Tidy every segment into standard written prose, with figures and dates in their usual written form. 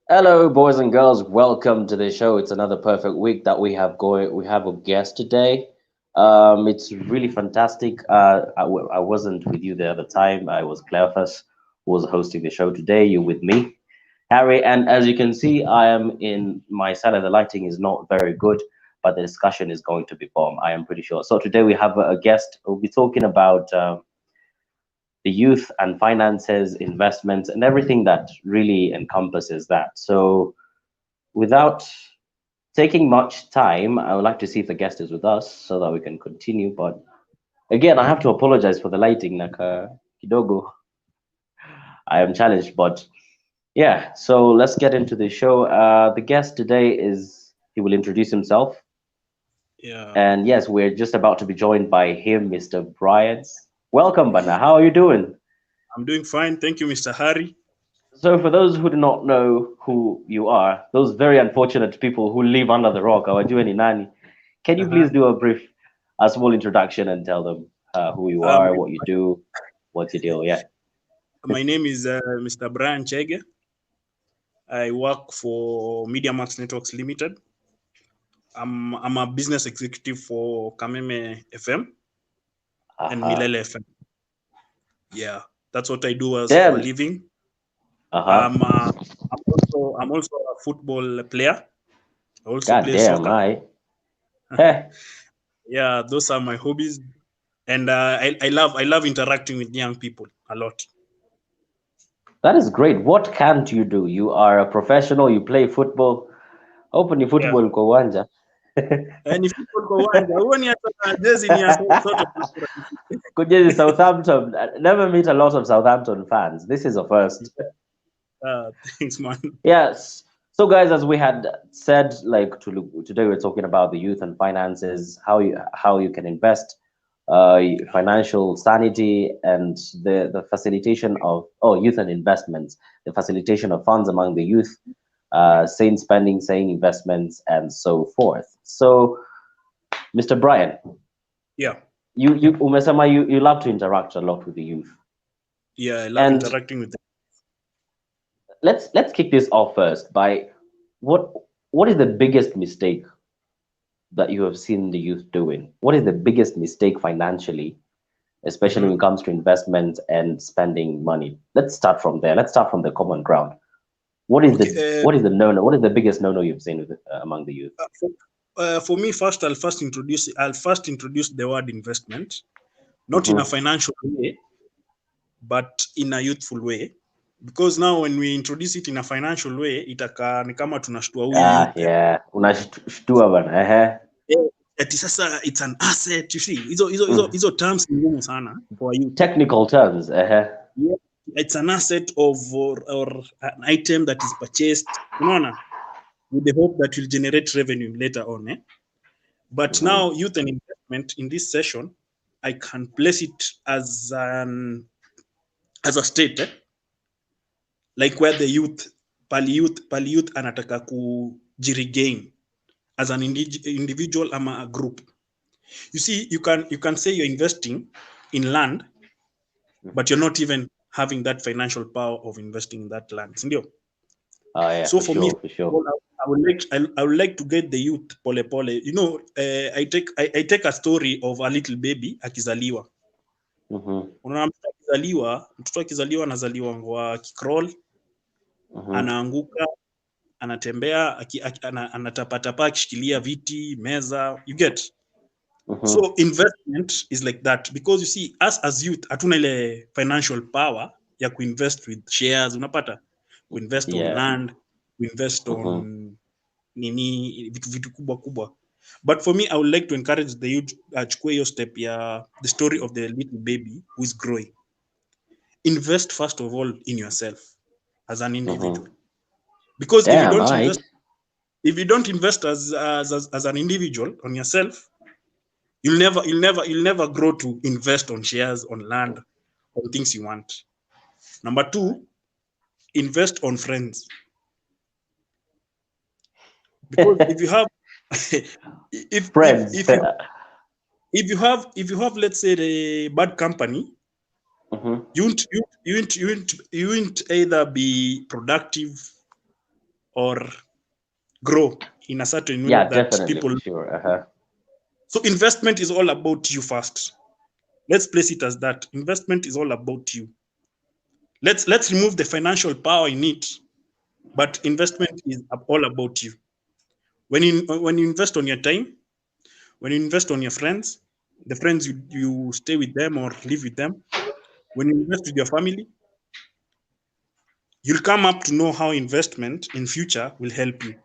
Hello, boys and girls. Welcome to the show. It's another perfect week that we have going. We have a guest today. It's really fantastic. I wasn't with you the other time. I was Cleophas, who was hosting the show today. You're with me, Harry. And as you can see, I am in my side of the lighting is not very good, but the discussion is going to be bomb. I am pretty sure. So today we have a guest. We'll be talking about the youth and finances, investments, and everything that really encompasses that. So without taking much time, I would like to see if the guest is with us so that we can continue. But again, I have to apologize for the lighting, Naka Kidogo. I am challenged, but yeah. So let's get into the show. The guest today is he will introduce himself, Yeah, and yes, we're just about to be joined by him, Mr. Bryant. Welcome, Bana. How are you doing? I'm doing fine. Thank you, Mr. Harry. So, for those who do not know who you are, those very unfortunate people who live under the rock, hawajui ni nani, can you Uh-huh. please do a small introduction and tell them who you are, Um, what you do, what's your deal? Yeah. my name is Mr. BRIAN Chege. I work for Media Max Networks Limited. I'm a business executive for Kameme FM and Uh-huh. Milele FM. Yeah, that's what I do as for a Damn. living. Uh-huh. I'm uh, I'm also a football player. I also God play damn, soccer. I. Hey, Yeah, those are my hobbies, and I love interacting with young people a lot. that is great. What can't you do? You are a professional, you play football. Open your Yeah. football kwa uwanja. Ni football kwa uwanja huoni hata jezi ni ya sote Kujezi Southampton. Never meet a lot of Southampton fans. This is a first. thanks man. Yes. So, guys, as we had said, like today, we're talking about the youth and finances, how you can invest, financial sanity, and the facilitation of youth and investments, the facilitation of funds among the youth, sane spending, sane investments, and so forth. So, Mr. Brian, Yeah, you umesema you love to interact a lot with the youth, yeah, I love and interacting with them. let's kick this off first by what what is the biggest mistake that you have seen the youth doing? What is the biggest mistake financially, especially Hmm. when it comes to investment and spending money? Let's start from there. Let's start from the common ground. Okay, What is the no-no? What is the biggest no-no you've seen among the youth? for me first I'll first introduce the word investment, not in a Hmm. financial way but in a youthful way, because now when we introduce it in a financial way itakaa ni kama tunashtua huyu Ah, youth yeah. Unashtua bana. ati sasa it's an asset, you see hizo Mm. hizo terms ni ngumu sana for a youth. Technical terms. Yeah, it's an asset or an item that is purchased, unaona, with the hope that will generate revenue later on. But Hmm. now youth and investment in this session, I can place it as a state, like where the youth anataka kujiregain as an individual ama a group. You see, you can say you're investing in land, but you're not even having that financial power of investing in that land, sindio? Oh, yeah, So for for me, sure, for sure. I would like to get the youth pole pole. I take a story of a little baby akizaliwa. Hmm. Unaona mtoto akizaliwa anazaliwa kwa kicrawl, Hmm. anaanguka, anatembea, anatapatapa akishikilia viti, meza, you get. Hmm. So investment is like that, because you see us as youth hatuna ile financial power ya kuinvest with shares, unapata, kuinvest on Yeah. land, kuinvest Hmm. on nini, vitu kubwa kubwa. But for me I would like to encourage the youth achukue hiyo step ya the story of the little baby who is growing. Invest first of all in yourself as an Hmm. individual, because if you Damn, don't I. invest, as an individual on yourself, you'll never grow to invest on shares, on land, on things you want. Number two, invest on friends, because if you have if if Friends. if you if you have let's say the bad company, Hmm. you won't either be productive or grow in a certain way Yeah, that definitely, people. for sure. So investment is all about you first. Let's place it as that. Investment is all about you. Let's remove the financial power in it, but investment is all about you. When you invest on your time, when you invest on your friends, the friends you stay with them or live with them, when you invest with your family, you'll come up to know how investment in future will help you.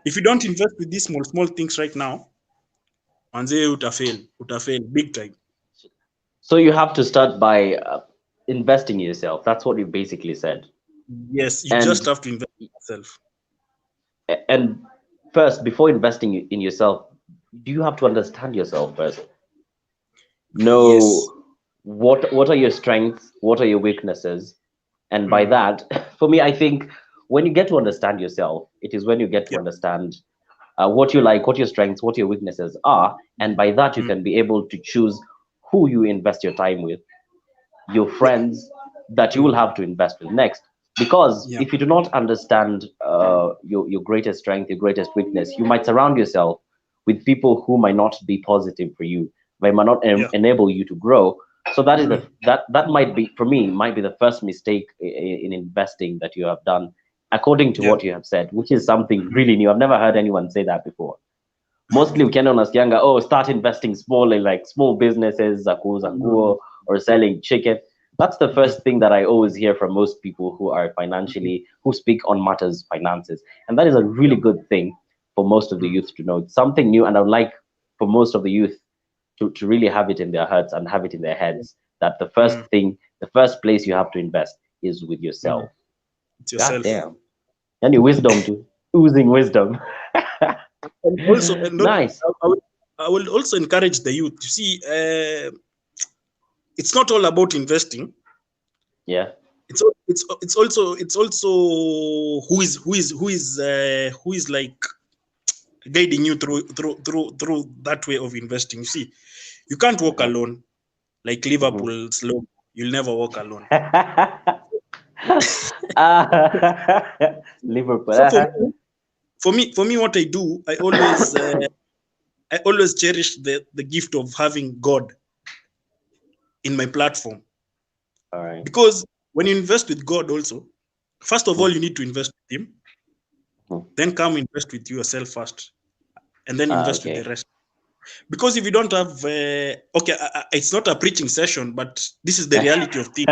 If you don't invest with these small things right now, manze utafail big time. So you have to start by investing in yourself. That's what you basically said. Yes, you just And have to invest in yourself. and first, before investing in yourself, do you have to understand yourself first? Yes. Know what are your strengths, what are your weaknesses, and by Mm. that, for me, I think when you get to understand yourself, it is when you get to Yeah. understand what you like, what your strengths, what your weaknesses are, and by that you Mm. can be able to choose who you invest your time with, your Yeah. friends that you will Mm. have to invest with next. Because Yeah. if you do not understand your greatest strength, your greatest weakness, you might surround yourself with people who might not be positive for you, they might not Yeah. enable you to grow. So that is Mm. that might be, for me, might be the first mistake in investing that you have done, according to Yeah. what you have said, which is something Mm. really new. I've never heard anyone say that before. Mostly ukienda unasikianga, oh, start investing small in like small businesses za kuuza Mm. nguo or selling chicken. That's the Mm. first thing that I always hear from most people who are financially, who speak on matters finances. And that is a really Yeah. good thing for most of the Mm. youth to know. It's something new, and I would like for most of the youth to really have it in their hearts and have it in their heads that the first Mm. thing, the first place you have to invest is with Mm. yourself. It's God yourself. damn. And your wisdom too. Oozing wisdom. And also, and not, Nice. I will also encourage the youth. You see, it's not all about investing. Yeah. It's also who is like guiding you through that way of investing. You see, you can't walk Mhm. alone. Like Mhm. Liverpool's logo, you'll never walk alone. Liverpool. So for me, what I do, I always cherish the gift of having God in my platform, All right. because when you invest with God, also, first of all, Mhm. you need to invest with Him, Mhm. then come invest with yourself first, and then invest with the Okay. rest. Because if you don't have, okay, it's not a preaching session, but this is the reality of things.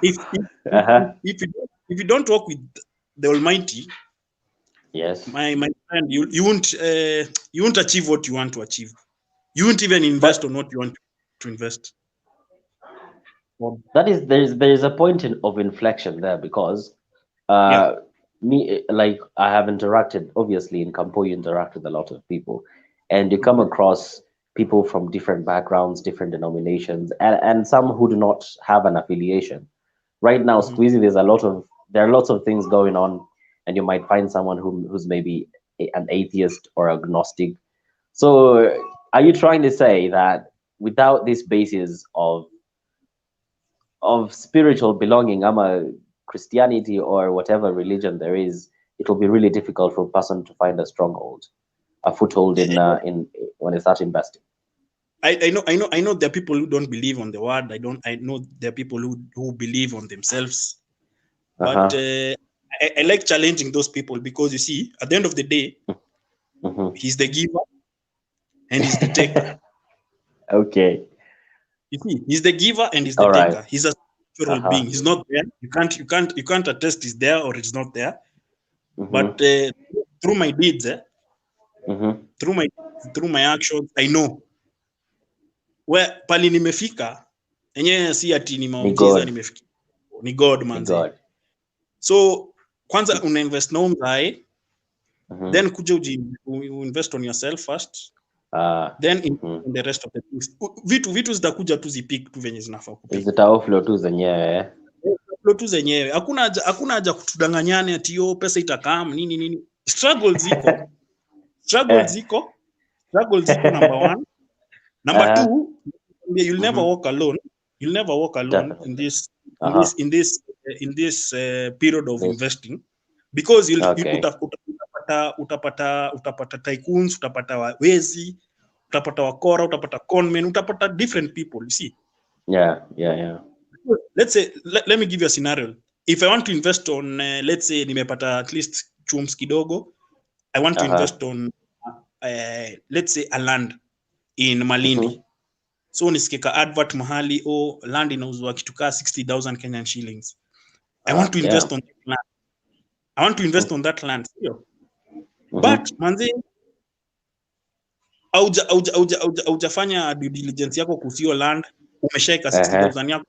If if, if, Uh-huh. if you don't work with the Almighty, Yes. my friend, you won't achieve what you want to achieve. You won't even invest But on what you want to invest. that is, there's a point of inflection there, because Yeah. uh me, like, I have interacted, obviously in Campo you interact with a lot of people, and you come Mhm. across people from different backgrounds, different denominations, and some who do not have an affiliation. Right now, Mhm. Squeezy, there are lots of things going on, and you might find someone who's maybe an atheist or agnostic. So are you trying to say that without this basis of spiritual belonging, Christianity or whatever religion there is, it will be really difficult for a person to find a stronghold, a foothold Eh, in when they start investing? I know there are people who don't believe on the word. I know there are people who believe on themselves. But Uh-huh. I like challenging those people, because you see, at the end of the day, Hmm. he's the giver and he's the taker. Okay. You see, he's the giver and he's the All right. taker. He's a spiritual Uh-huh. being. He's not there. You can't attest he's there or he's not there. But Mm-hmm. through my deeds, Mm-hmm. through my actions, I know where pali nimefika. Enyewe si ati ni Ni maujiza God. nimefika. Ni God Ni manze. God. So kwanza unainvest na umzae, Mm-hmm. then kuja invest on yourself first, then Mm-hmm. in the rest of the things. Vitu zitakuja tu zipik tu venye zinafaa kupik. Zitaoflo tu zenyewe, eh? Flow tu zenyewe. Hakuna haja kutudanganyane ati yo pesa itakam nini nini. Struggles ziko. Struggles Eh. ziko. Struggles ziko, number one. Number Uh-huh. two, you'll never Mm-hmm. walk alone. You'll never walk alone in Definitely. this in Uh-huh. this in this in this period of This. investing. because Okay. utapata tycoons, utapata wezi, utapata wakora, utapata conmen, utapata different people, you see. Yeah. Let's say let me give you a scenario. If I want to invest on let's say nimepata at least chums kidogo, I want to invest on let's say a land in Malindi. So nisikika advert mahali land inauzwa kitu kaa 60,000 Kenyan shillings. I want to invest on that land. I want to invest on that land. But manzi haujafanya due diligence yako kusio land, umeshaika 60,000 yako,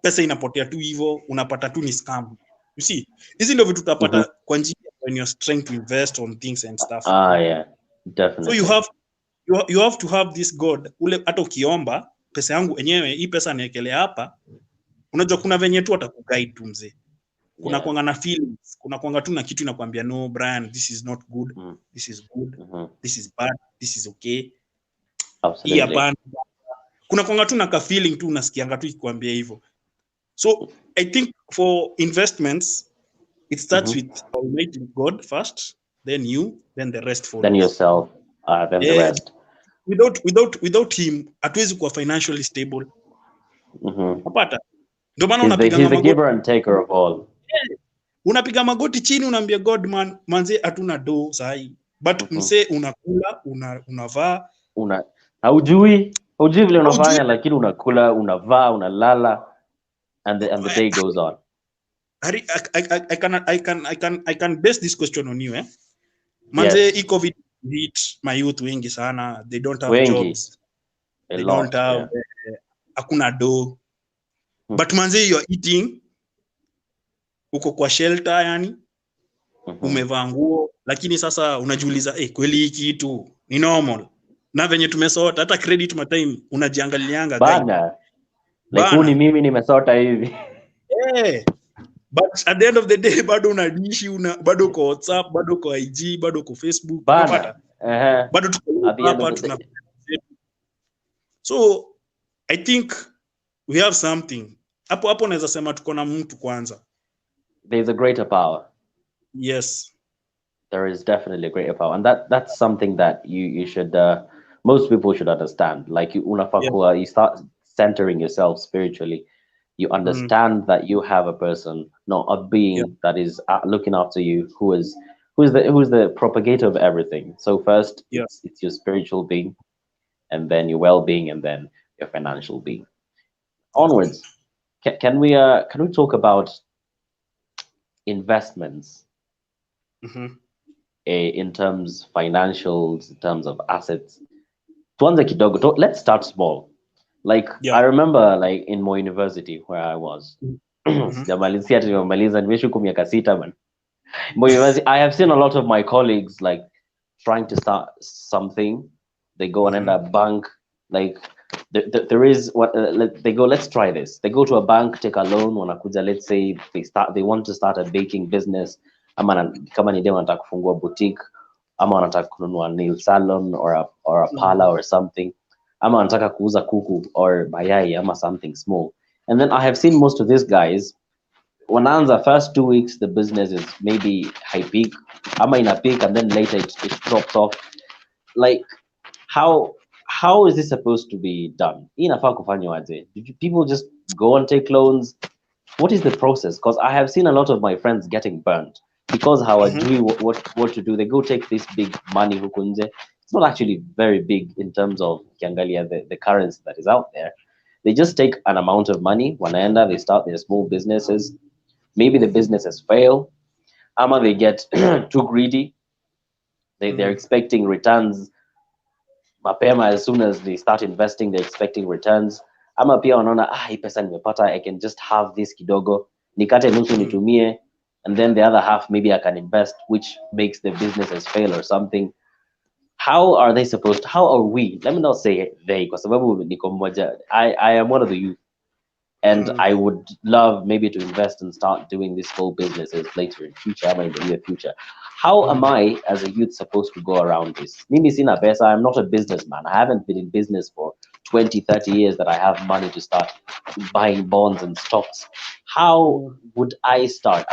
pesa inapotea tu hivyo, unapata tu ni scam. You see, hizi ndio vitu utapata kwa njia when you're trying to invest on things and stuff. Yeah, definitely. So you have to have this god ule, hata ukiomba pesa yangu enyewe, hii pesa niekelea hapa, unajua kuna venye tu atakuguide tu mzee. Kuna kwanga na feelings, kuna kwanga tu na kitu inakwambia no Brian, this is not good, this is good, this is bad, this is okay. Absolutely. Hapana. Kuna kwanga tu na ka feeling tu unasikianga tu ikikwambia hivyo. So I think for investments it starts with Almighty God first, then you, then the rest follows. Then yourself, then the rest. Without him hatuwezi kuwa financially stable. Unapata? Ndio maana unapiga magoti. He's the giver and taker of all. Unapiga magoti chini, unaambia God manze hatuna do sahi. But mse unakula, unavaa, haujui vile unafanya, lakini unakula, unavaa, unalala, and the day goes on. I can base this question on you, manze. COVID hit my youth wengi sana, they don't have jobs, they don't have hakuna do, but manze you are eating, uko kwa shelter, yani umevaa nguo, lakini sasa unajiuliza kweli hiki kitu ni normal? Na venye tumesota hata credit matime unajiangalianga bana, like ni mimi nimesota hivi. But at the end of the day bado unadishi, bado kwa WhatsApp, bado kwa IG, bado kwa Facebook, unapata bado hapa tuna. So I think we have something hapo naweza sema tuko na mtu kwanza. There's a greater power. Yes, there is definitely a greater power, and that's something that you should most people should understand. Like you start centering yourself spiritually. You understand that you have a person, not a being that is looking after you, who's the propagator of everything. So first, it's your spiritual being, and then your well-being, and then your financial being. Onwards, can we talk about investments in terms financials, in terms of assets? Tuanze kidogo. Let's start small. Like I remember, like in my university where I was, I have seen a lot of my colleagues like trying to start something. They go and end up bank. Like there is what they go. Let's try this. They go to a bank, take a loan. Wanakuja, let's say they want to start a baking business. Ama kama ni demo wanataka kufungua boutique, ama wanataka kununua nail salon or a parlor or something. Ama wanataka kuuza kuku or mayai ama something small. And then I have seen most of these guys, wanaanza first 2 weeks the business is maybe high peak, ama in a peak, and then later it drops off. Like how is this supposed to be done? Inafaa kufanywa aje? People just go and take loans? What is the process? Because I have seen a lot of my friends getting burnt because how I do what to do. They go take this big money hukunje. It's not actually very big in terms of kiangalia the currency that is out there. They just take an amount of money, wanaenda, they start their small businesses. Maybe the businesses fail, ama they get too greedy. They're expecting returns mapema. As soon as they start investing, they're expecting returns. Ama pia wanaona hii pesa nimepata, I can just have this kidogo, nikate nusu nitumie, and then the other half maybe I can invest, which makes the businesses fail or something. How are they supposed to, how are we, let me not say they, kwa sababu niko mmoja, I am one of the youth, and I would love maybe to invest and start doing these small businesses later in future, in the near future. How am I as a youth supposed to go around this? Mimi sina pesa, I'm not a businessman. I haven't been in business for 20, 30 years that I have money to start buying bonds and stocks. How would I start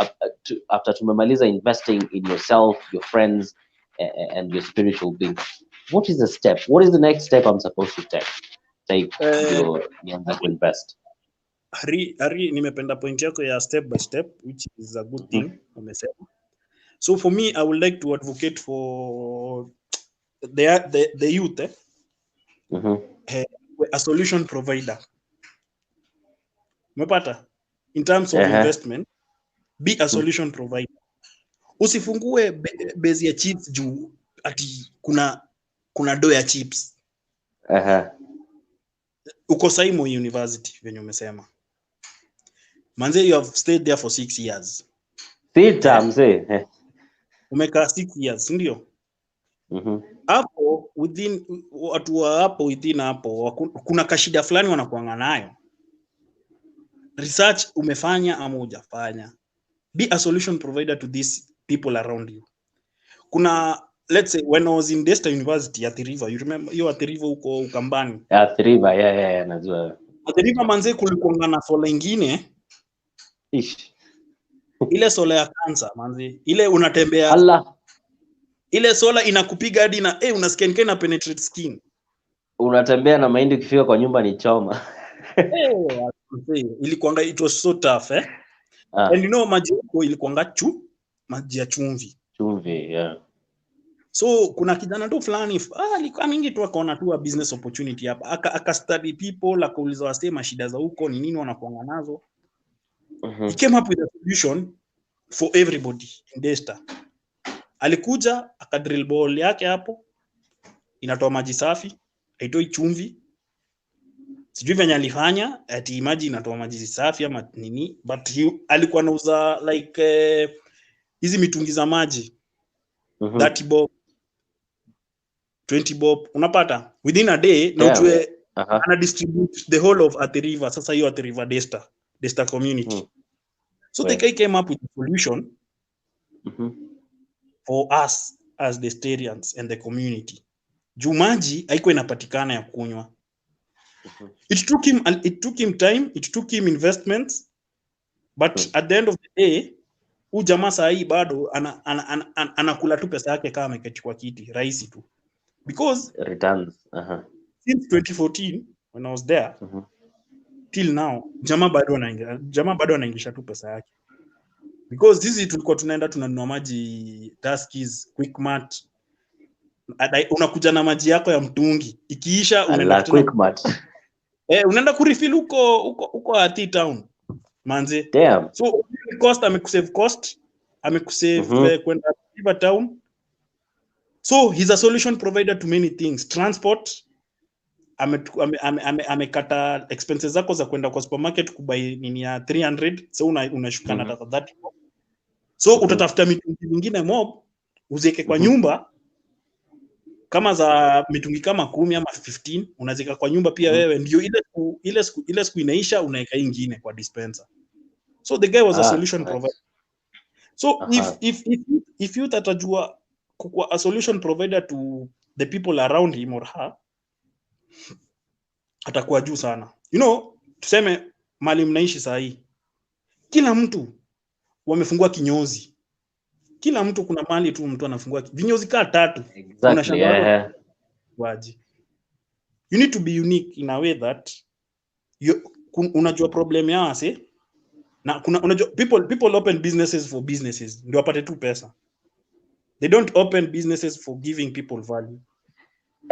after tumemaliza investing in yourself, your friends, and your spiritual being? What is the step? What is the next step I'm supposed to take your invest? Hari, nimependa point yako ya step by step, which is a good thing umesema. So for me, I would like to advocate for the youth, a solution provider. Umepata? In terms of investment, be a solution provider. Usifungue base ya chips juu ati kuna do ya chips. Uko Saimo University venye umesema. Manze, you have stayed there for 6 years. Umekaa 6 years, ndio? Hapo within watu wa hapo within hapo kuna kashida fulani wanakuanga nayo. Research umefanya ama hujafanya. Be a solution provider to these people around you. Kuna, let's say, when I was in Desta University at River, you remember you at River huko Ukambani? At River, yeah, najua. At River manze kulikuwa na sola ingine. Ile sola ya kansa manze. Ile unatembea. Allah. Ile sola inakupiga hadi na unasikia ina penetrate skin. Unatembea na mahindi ukifika kwa nyumba ni choma. Ilikuanga, it was so tough, and you know maji yako ilikuanga maji ya chumvi, yeah. So kuna kijana tu fulani alikuwa mingi tu akaona tu business opportunity hapa, aka study people, akauliza wase mashida za huko ni nini wanakuanga nazo. He came up with a solution for everybody in Desta. Alikuja akadrill ball yake hapo, inatoa maji safi, haitoi chumvi. Sijui venye alifanya ati imagine inatoa maji safi ama nini, but alikuwa anauza like hizi mitungi za maji 30 bob 20 bob, unapata within a day na ujue ana distribute the whole of Athi River. Sasa hiyo Athi River Desta community. So the guy came up with a solution for us as Destarians and the community. Juu maji haiko inapatikana ya kunywa. It took him time, it took him investments, but at the end of the day, jamaa sahi bado anakula tu pesa yake kama ameketi kwa kiti, rahisi tu. Because returns since 2014 when I was there till now, jamaa bado anaingisha tu pesa yake. Because sisi tulikuwa tunaenda tunanunua maji Tuskys, Quickmart. Unakuja na maji yako ya mtungi, ikiisha unaenda Quickmart. Unaenda kurefill huko Athi town manze. Damn. So cost amekusave kwenda River town. So he's a solution provider to many things. Transport, amekata expenses zako za kwenda kwa supermarket kubai nini ya 300, so unashuka na 30. So utatafuta mitungi mingine mob uzeke kwa nyumba, kama za mitungi kama 10 ama 15 unazika kwa nyumba pia wewe, ndio ile siku inaisha unaweka nyingine kwa dispenser. So the guy was a solution provider. So if you tatajua kuwa a solution provider to the people around him or her, atakuwa juu sana. You know, tuseme mali mnaishi sahi, kila mtu wamefungua kinyozi. Kila mtu kuna mali tu mtu anafungua vinyozi kaa 3. Exactly. Waji. You need to be unique in a way that unajua problem yao ase, na unajua people open businesses for businesses ndio wapate tu pesa. They don't open businesses for giving people value.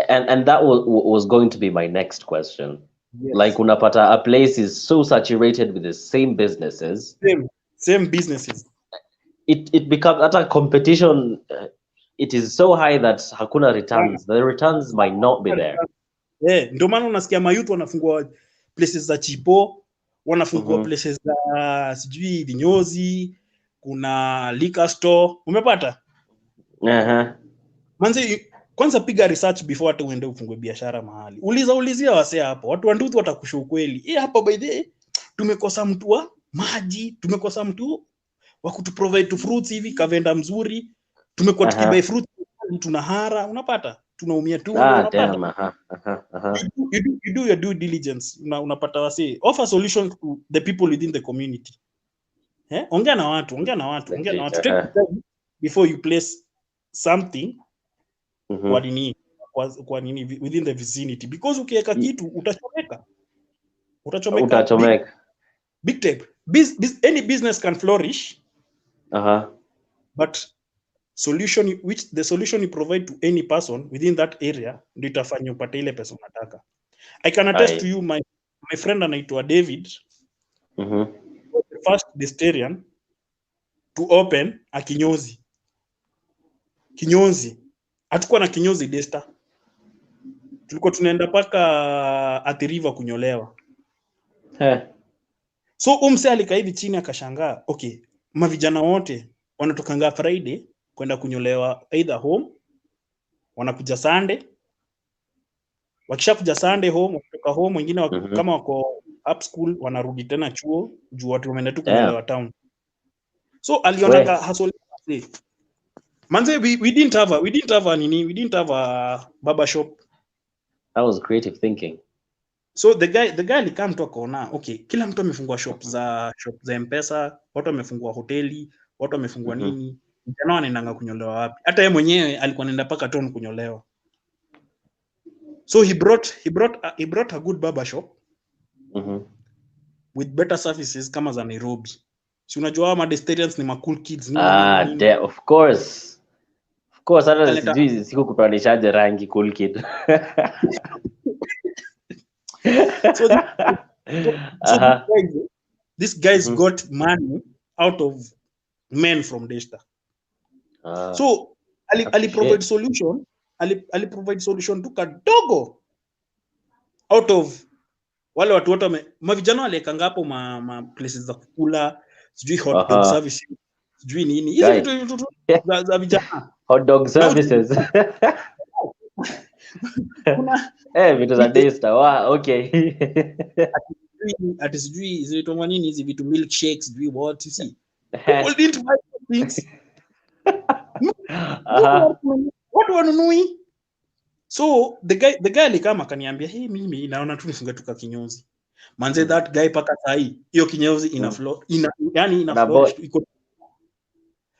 And that was going to be my next question. Yes. Like unapata a place is so saturated with the same businesses. Same businesses. It becomes at a competition. It is so high that hakuna returns. The returns might not be there. Ndio maana unasikia mayouth wanafungua places za chipo, wanafungua places za sijui vinyozi, kuna liquor store, umepata? Manzi, kwanza piga research before hata uende ufungue biashara mahali. Ulizia wasee hapo, watu wa Nduthi watakusha ukweli. Hapa by the way tumekosa mtu wa maji, tumekosa mtu wa kutuprovide fruits hivi kavenda mzuri, tumekuwa tukibuy fruits tunahara, unapata? tunaumia tu, unapata Damn. you do your due diligence, unapata wasi offer solution to the people within the community. Ongea na watu, Legit, take time before you place something kwa nini within the vicinity, because ukiweka kitu utachomeka big time. Any business can flourish, but the solution you provide to any person within that area ndio itafanya upate ile pesa unataka. I can attest to you, my friend anaitwa David, the first distillery to open a kinyozi. Hatukuwa na kinyozi Desta, tulikuwa tunaenda paka Athi River kunyolewa. So umse alikaa hivi chini akashangaa, okay, mavijana wote wanatokanga Friday kwenda kunyolewa either home, wanakuja Sunday, wakishakuja Sunday home, wakitoka home wengine kama wako up school wanarudi tena chuo juu watu wameenda tu kunyolewa town. So alionanga hustle. Manze, we didn't have a barber shop. That was creative thinking. So the guy alikam tu akaona, okay, kila mtu amefungua shop za M-Pesa, watu wamefungua hoteli, watu wamefungua nini, mjana wanaendanga kunyolewa wapi? Hata yeye mwenyewe alikuwa anaenda paka town kunyolewa. So he brought a good barber shop with better services kama za Nairobi. Si unajua ma Destarians ni ma cool kids nini. Of course hata sijui siku kutoanishaje rangi cool kid. So these guys got money out of men from Desta. So ali provide solution tu kadogo out of wale watu wote mavijana walekanga hapo ma places za kukula, sijui hot dog service, sijui nini hizi vitu za vijana hot dog services. Vitu za Desta. Okay. Ati sijui zilitwa nini hizi vitu milkshakes, sijui what, you see. People didn't buy things. What wanunui? So the guy alikama akaniambia, hey, mimi naona tu nifunge tuka kinyozi. Manze, that guy paka sahi hiyo kinyozi ina flow, ina flourish iko,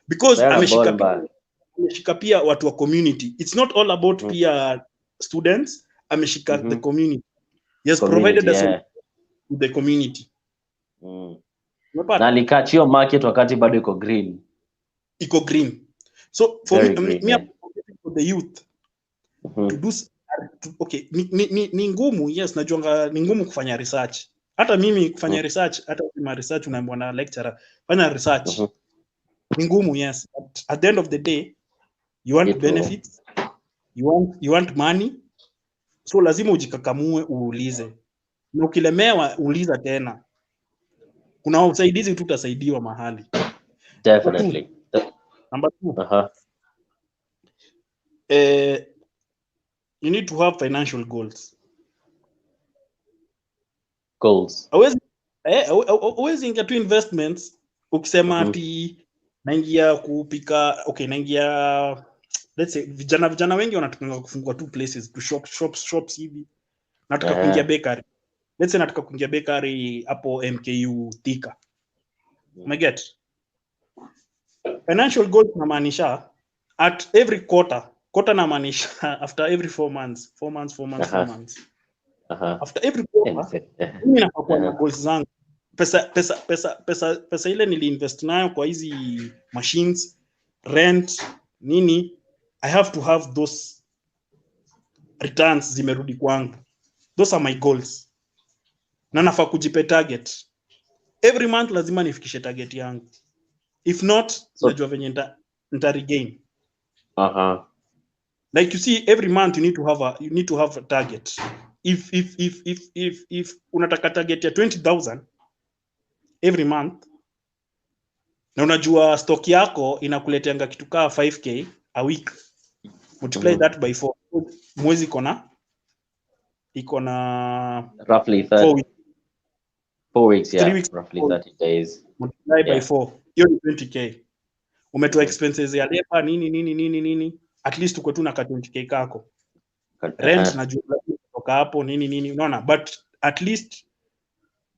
because ameshika pia watu wa community. It's not all about pia students, ameshika the community. He has provided us to the community. Na alikachio market wakati bado iko green. So for the youth to do okay, ni ngumu, yes, najonga ni ngumu kufanya research. Hata mimi kufanya research, hata kama research unaambiwa na lecturer fanya research. Ni ngumu, yes, but at the end of the day you want benefits, you want money, so lazima ujikakamue uulize. Na ukilemewa uliza tena. Kuna usaidizi tu utasaidiwa mahali. Definitely. Number 2. You need to have financial goals. Always ingia to investments ukisema ati naingia kupika, okay, naingia, let's say vijana wengi wanataka kufungua two places, to shops hivi. Nataka kuingia bakery. Let's say nataka kuingia bakery hapo MKU Thika. Umeget? Financial goals namaanisha at every quarter namaanisha after every 4 months. After every quarter mimi nakuwa na goals zangu. Pesa ile niliinvest nayo kwa hizi machines, rent, nini, I have to have those returns zimerudi kwangu. Those are my goals. Na nafaa kujipe target. Every month lazima nifikishe target yangu. If not, najua venye nita regain. Like you see, every month you need to have a target. If unataka target ya 20,000 every month, na unajua stock yako inakuleteanga kitu kaa 5k a week, multiply that by 4. Mwezi iko na roughly 4 weeks, yeah, roughly 30 days. Multiply by 4, hiyo ni 20k. Umetoa expenses ya labor nini, at least uko tu na ka 20k kako. rent najua kutoka hapo nini unaona, but at least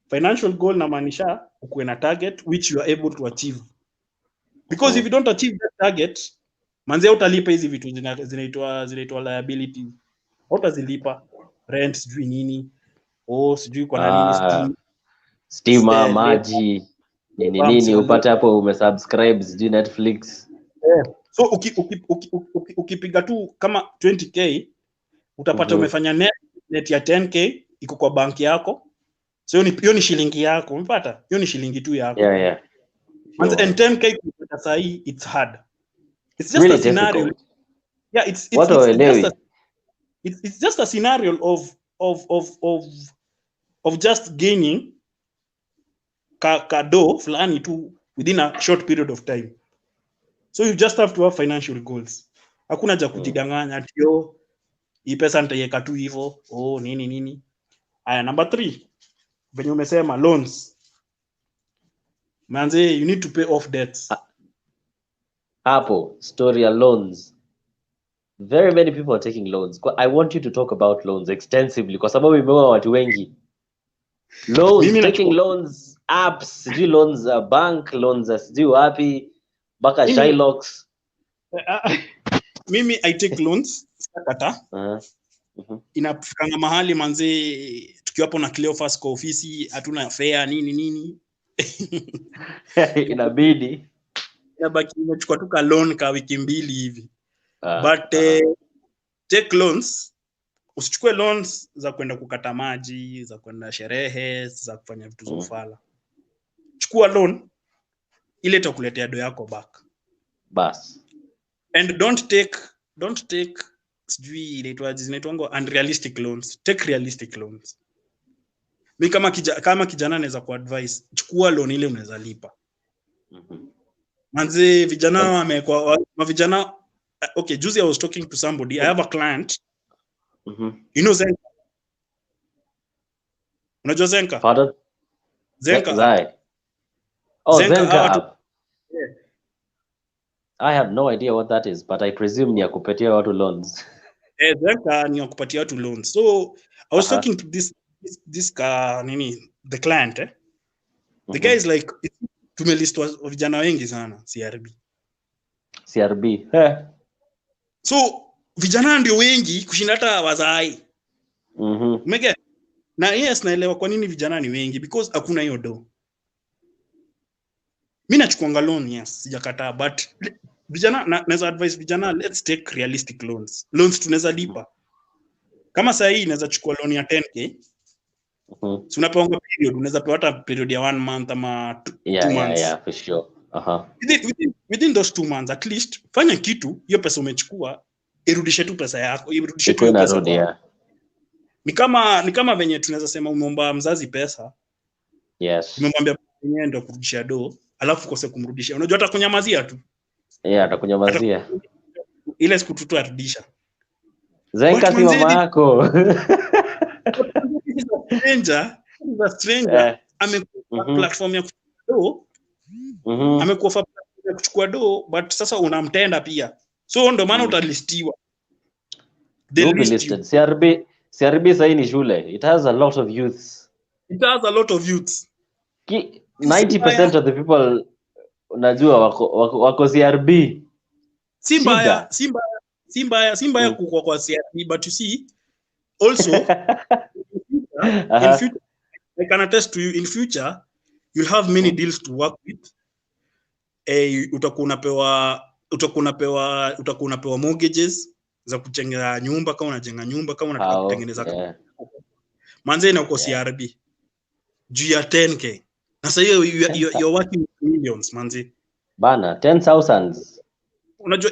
financial goal namaanisha ukuwe na target which you are able to achieve, because if you don't achieve that target manze utalipa hizi vitu zinaitwa liability, utazilipa rent sijui nini, sijui kwa na nini stima maji nini upate hapo umesubscribe sijui Netflix. So ukipiga tu kama 20k utapata umefanya net ya 10k iko kwa banki yako, so hiyo ni shilingi yako, umepata hiyo ni shilingi tu yako. Yeah. And 10k kupata sahi it's hard, it's just really a scenario difficult. Yeah, it's just a scenario of just gaining kado fulani tu within a short period of time. So you just have to have financial goals. Hakuna ja kujidanganya ati hii pesa nitaiweka tu hivyo nini. Aya, number 3 venye umesema loans. Manze, you need to pay off debts. Hapo story ya loans. Very many people are taking loans. I want you to talk about loans extensively kwa sababu imewa watu wengi. Loans, taking loans, apps, sijui loans bank, loans sijui wapi, baka Shylocks. Mimi I take loans, sakata. Inafikanga mahali manze tukiwa hapo na Cleophas kwa ofisi hatuna fare nini. Inabidi. Inabaki nimechukua tu ka loan ka wiki 2 hivi. But take loans, usichukue loans za kwenda kukata maji, za kwenda sherehe, za kufanya vitu za ufala. Chukua loan ile itakuletea do yako back. Bas. And don't take sijui inaitwa unrealistic loans. Take realistic loans. Mimi kama kijana naweza kuadvise, chukua loan ile unaweza lipa. Manze vijana wamekuwa vijana. Okay, juzi I was talking to somebody. I have a client. You know Zenka? Unajua Zenka? Pardon? Zenka. Zenka app. Yeah. I have no idea what that is, but I presume ni ya kupatia watu loans. Zenka ni ya kupatia watu loans. So I was talking to this the client. The guy is like, tumelistwa vijana wengi sana CRB. So vijana ndio wengi kushinda hata wazai. Umege? Na yes, naelewa kwa nini vijana ni wengi, because hakuna hiyo do. Mimi nachukua loan, yes, sijakataa, but vijana naweza advise vijana, let's take realistic loans. Loans tunaweza lipa. Kama sasa hii naweza chukua loan ya 10k. So unapanga period, unaweza pewa hata period ya 1 month ama 2 months. Yeah, for sure. Within those 2 months at least fanya kitu, hiyo pesa umechukua irudishe tu pesa yako, irudishe tu pesa kwa. Ni kama venye tunaweza sema umeomba mzazi pesa. Yes. Umemwambia yeye ndio kurudishia do, alafu kose kumrudishia. Unajua atakunyamazia tu. Yeah, atakunyamazia. Ile siku tu arudisha. Zenka si mama yako. Stranger amekuwa platform ya do. Amekuwa kuchukua do, but sasa unamtenda pia, so ndo maana utalistiwa. CRB sasa ni shule. It has a lot of youths. 90% of the people unajua wako CRB. Si mbaya kukua kwa CRB, but you see also in future, I can attest to you, in future you'll have many deals to work with. Utakuwa unapewa mortgages za kujenga nyumba, kama unajenga nyumba, kama unataka kutengeneza manze na uko CRB juu ya 10k. Na sasa hiyo you're working with millions manze bana, 10,000. Unajua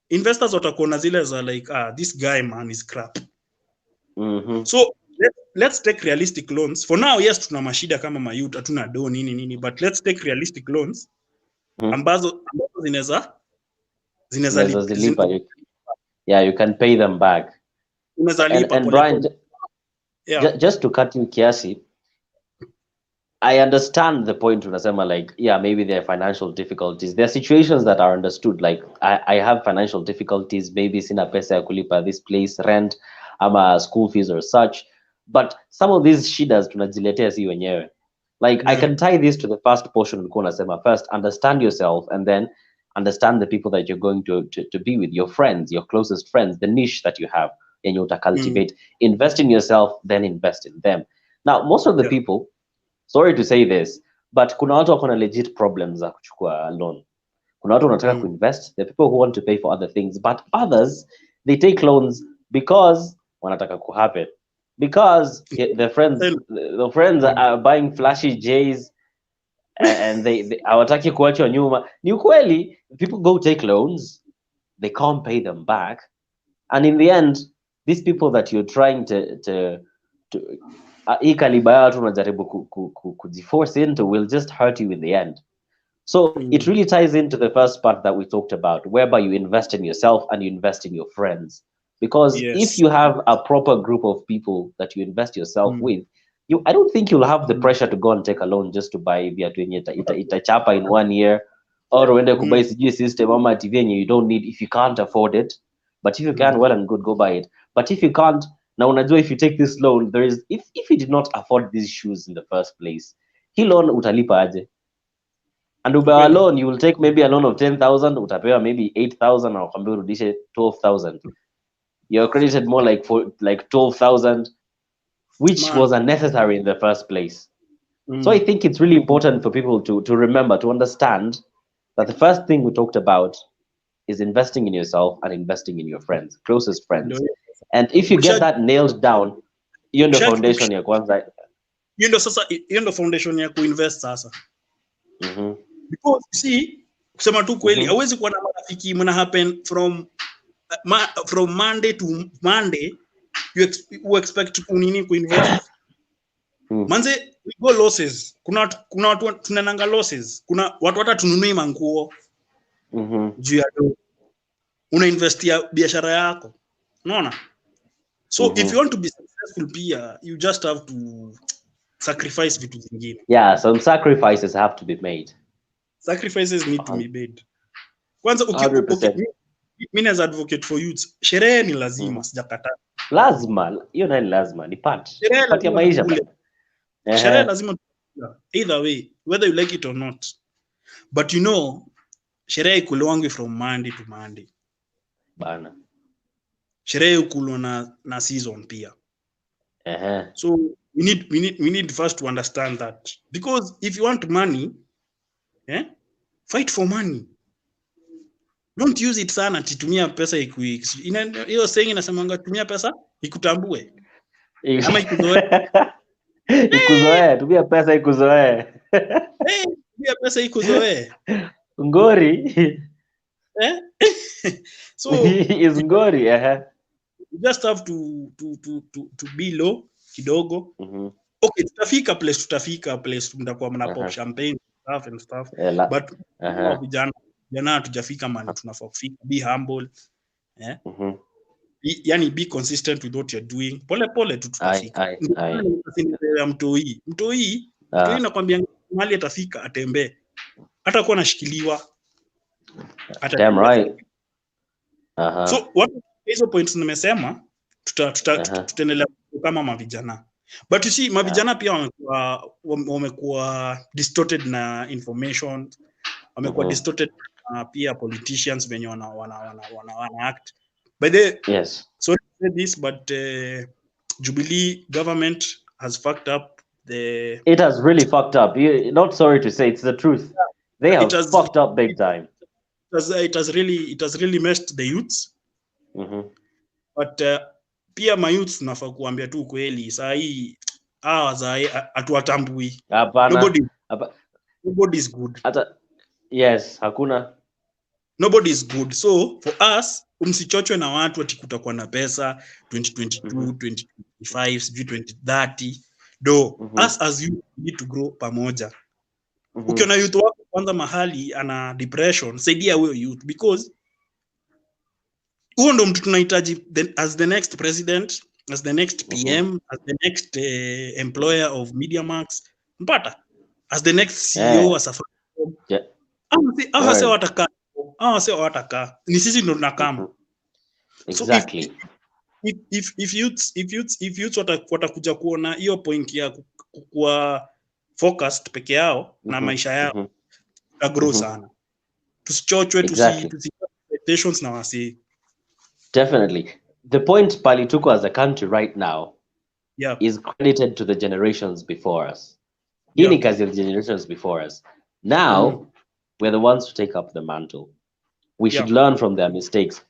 investors watakuona zile za like this guy man is crap. So let's take realistic loans for now. Yes, tuna mashida kama mayouth, hatuna do nini, but let's take realistic loans ambazo zinaweza lipa. Yeah, you can pay them back. Unaweza lipa. And Brian, just to cut you kiasi, I understand the point unasema, like, yeah, maybe there are financial difficulties. There are situations that are understood, like I have financial difficulties, maybe sina pesa ya kulipa this place rent ama school fees or such, but some of these shidas tunajiletea si wenyewe. Like, I can tie this to the first portion ulikuwa unasema. First, understand yourself, and then understand the people that you're going to be with, your friends, your closest friends, the niche that you have, and you cultivate. Invest in yourself, then invest in them. Now, most of the people, sorry to say this, but kuna watu wako na legit problems za kuchukua loan. Kuna watu wanataka kuinvest, the people who want to pay for other things, but others, they take loans because wanataka kuhappen. Because the friends are buying flashy J's, and they hawataki kuachwa nyuma. Ni ukweli, people go take loans, they can't pay them back, and in the end, these people that you're trying to hii kaliba ya watu unajaribu kujiforce into will just hurt you in the end. So it really ties into the first part that we talked about, whereby you invest in yourself and you invest in your friends. Because if you have a proper group of people that you invest yourself with, I don't think you'll have the pressure to go and take a loan just to buy viatu yenye itachapa in 1 year, or uende kubuy sijui system ama TV yenye you don't need if you can't afford it. But if you can, well and good, go buy it. But if you can't, now unajua, if you take this loan, there is, if you did not afford these shoes in the first place, hii loan utalipa aje? And ubewa loan, you will take maybe a loan of 10,000, utapewa maybe 8,000, na ukwambia urudishe 12,000. You're credited more like 12,000, which was unnecessary in the first place. So I think it's really important for people to remember, to understand that the first thing we talked about is investing in yourself and investing in your friends, closest friends. And if you get that nailed down, hiyo ndio foundation ya kwanza. Hiyo ndio foundation ya kuinvest sasa. Because you see, kusema tu kweli, hauwezi kuwa na marafiki mna happen from Monday to Monday, you expect kunini kuinvest. Manze, we go losses. Kuna watu tunananga losses. Kuna watu hata tununui manguo. Juu ya una invest ya biashara yako. Unaona? So if you want to be successful pia, you just have to sacrifice vitu zingine. Yeah, some sacrifices have to be made. Sacrifices need to be made. Kwanza mimi as advocate for youth, sherehe ni lazima, sijakataa. Lazima, hiyo ni lazima, ni part ya maisha. Sherehe lazima, either way, whether you like it or not. But you know, sherehe ikuliwangi from Monday to Monday. Bana. Sherehe ukulwa na season pia. So we need first to understand that, because if you want money, fight for money. Don't use it sana titumia pesa hiyo saying inasemanga tumia pesa ikutambue. Ama ikuzoe. Ikuzoe, tumia pesa ikuzoe. Tumia pesa ikuzoe. Ngori. So is ngori, you just have to be low kidogo. Okay, tutafika place mtakuwa mna pop champagne stuff. But vijana tujafika man, tunafaa kufika. Be humble. Yani be consistent with what you're doing. Pole tu tutafika. Mtoi nakwambia mali atafika, atembee. Hata kuwa nashikiliwa. Damn right. So what hizo points nimesema tutaendelea kama mavijana. But you see, mavijana pia wamekuwa distorted na information, wamekuwa distorted pia politicians venye wana act. By the sorry to say this, but Jubilee government has fucked up it has really fucked up. You're not sorry to say, it's the truth. They have fucked up big time. It has really messed the youths. But pia ma youths nafaa kuambia tu kweli, saa hii atuwatambui. Nobody is good. Yes, hakuna. Nobody is good. So for us, msichochwe na watu ati kutakuwa na pesa 2022, 2025, 2030. Us as you need to grow pamoja. Ukiona youth wako kwanza mahali ana depression, saidia huyo youth, because huo ndo mtu tunahitaji as the next president, as the next PM, as the next employer of Media Max. Mpata? as the next CEO wa Safaricom. Hawa sio wataka. Ni sisi ndo tunakama. Exactly. So if youths watakuja kuona hiyo point ya kuwa focused peke yao na maisha yao, grow sana. Tusichochwe, expectations na wasi. Definitely. The point Palituko as a country right now is credited to the generations before us. As the generations before us. Now, we're the ones to take up the mantle. We should learn from their mistakes.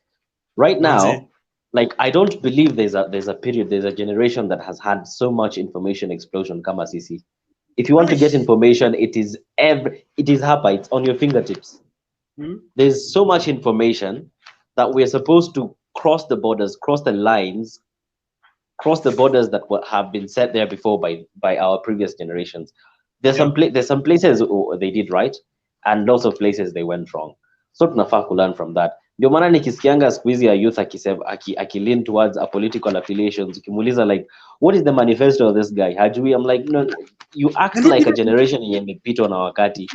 Right now, like, I don't believe there's a period, there's a generation that has had so much information explosion kama sisi. If you want to get information, it is hapa, it's on your fingertips. There's so much information that we're supposed to cross the borders, cross the lines, cross the borders that have been set there before by our previous generations. There's some places they did right, and lots of places they went wrong. So tunafaa ku learn from that. Ndio maana nikisikianga siku hizi ya youth lean towards a political affiliations, ukimuuliza like, what is the manifesto of this guy? Hajui. I'm like, no, you act like a generation yenye imepitwa na wakati.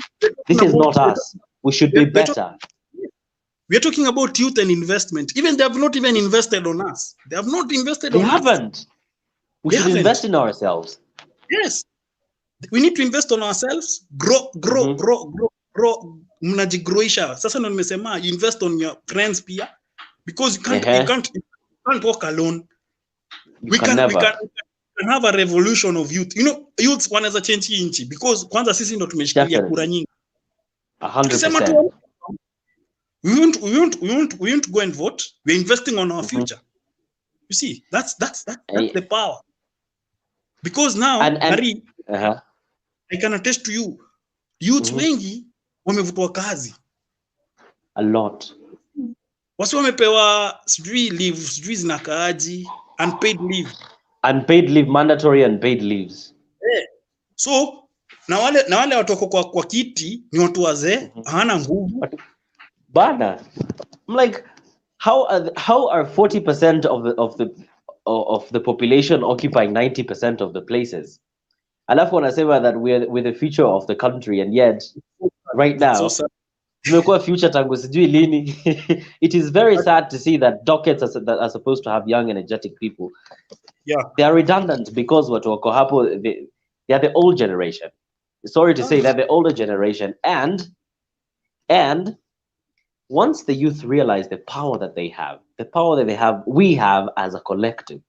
This is not us. We should be better. We're talking about youth and investment. Even they have not even invested on us. They have not invested on us. They haven't. We should invest in ourselves. Yes. We need to invest on ourselves. Grow. Mnajigroisha. Sasa ndo nimesema, you invest on your friends pia, because you can't walk alone. We can have a revolution of youth. You know, youth wanaweza change nchi, because kwanza sisi ndo tumeshikilia kura nyingi. 100%. We won't go and vote. We're investing on our future. You see, that's the power. Because now, Harry, I can attest to you, youth wengi wamevutwa kazi. A lot. Wasi wamepewa leave, zinakaaji, unpaid leave. Unpaid leave, mandatory unpaid leaves. So, na wale watu wako kwa kiti ni watu wazee, hana nguvu. Bana, I'm like, how are 40% of the population occupying 90% of the places? Alafu wanasema that we're the future of the country, and yet right now tumekuwa future tangu sijui lini. It is very sad to see that dockets that are supposed to have young energetic people, they are redundant because watu wako hapo, they are the old generation. Sorry to say, they're the older generation, and once the youth realize the power that they have, we have as a collective.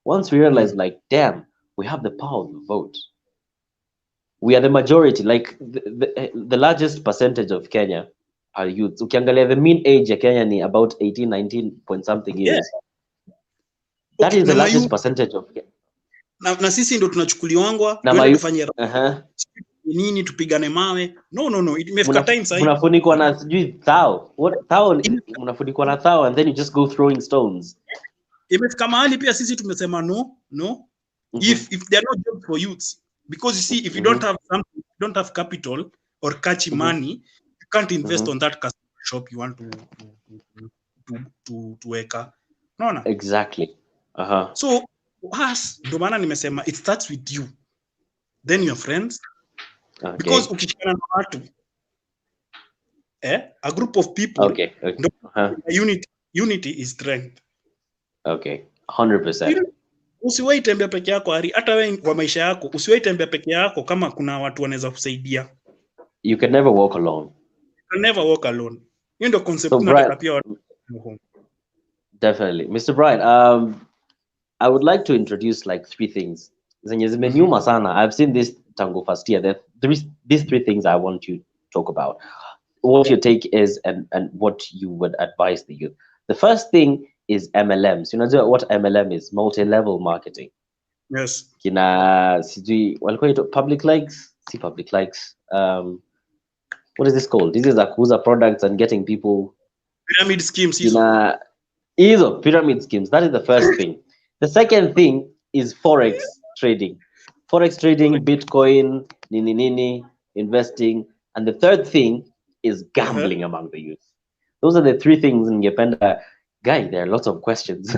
Once we realize, like, damn, we have the power to vote. We are the majority. Like, the largest percentage of Kenya are youths. Ukiangalia, the mean age of Kenya ni about 18, 19 point something years. That is the largest percentage of Kenya. Na sisi ndo tunachukuliwangwa, twende tufanye nini, tupigane mawe. No, imefika time sasa. Mnafunikwa na sijui thao. Mnafunikwa na thao, and then you just go throwing stones. Imefika mahali pia sisi tumesema no. If there are no jobs for youths, because you see, if you don't have something, you don't have capital or catchy money, you can't invest on that customer shop you want to weka. No. Exactly. So us, ndo maana nimesema, it starts with you, then your friends. Okay. Because ukishikana na watu, a group of people, unity is strength. Okay, 100%. Usiwahi tembea peke yako, Ari. Hata wewe kwa maisha yako usiwahi tembea peke yako kama kuna watu wanaweza kusaidia. You can never walk alone. You can never walk alone. Hiyo ndio concept tunataka pia watu. Definitely. Mr. Brian, I would like to introduce like 3 things. Zenye zimenyuma sana. I've seen this tango first year. These 3 things I want you to talk about. What your take is and what you would advise the youth. The first thing is MLMs. You know what MLM is? Multi-level marketing. Yes. Kina sijui walikuwa ito public likes. What is this called? This is kuuza products and getting people. Pyramid schemes. Either pyramid schemes. That is the first thing. The second thing is forex trading. Forex trading, Bitcoin, nini, investing, and the third thing is gambling among the youth. Those are the 3 things in Gependa. Guy, there are lots of questions.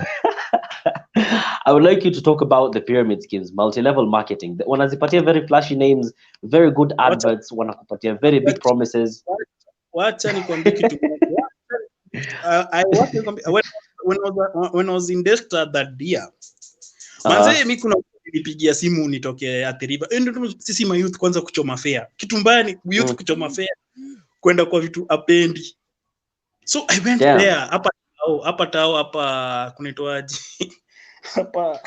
I would like you to talk about the pyramid schemes, multi-level marketing. Wanazipatia very flashy names, very good Wacha adverts, wanakupatia very big wacha promises. wacha nikwambie kitu moja. When I was in Delta that year, manze mimi kuna nilipigia simu nitoke Athiriva. Ndio sisi ma youth kwanza kuchoma fare. Kitu mbaya ni youth kuchoma fare kwenda kwa vitu apendi. So I went there hapa kunaitwaje? hapa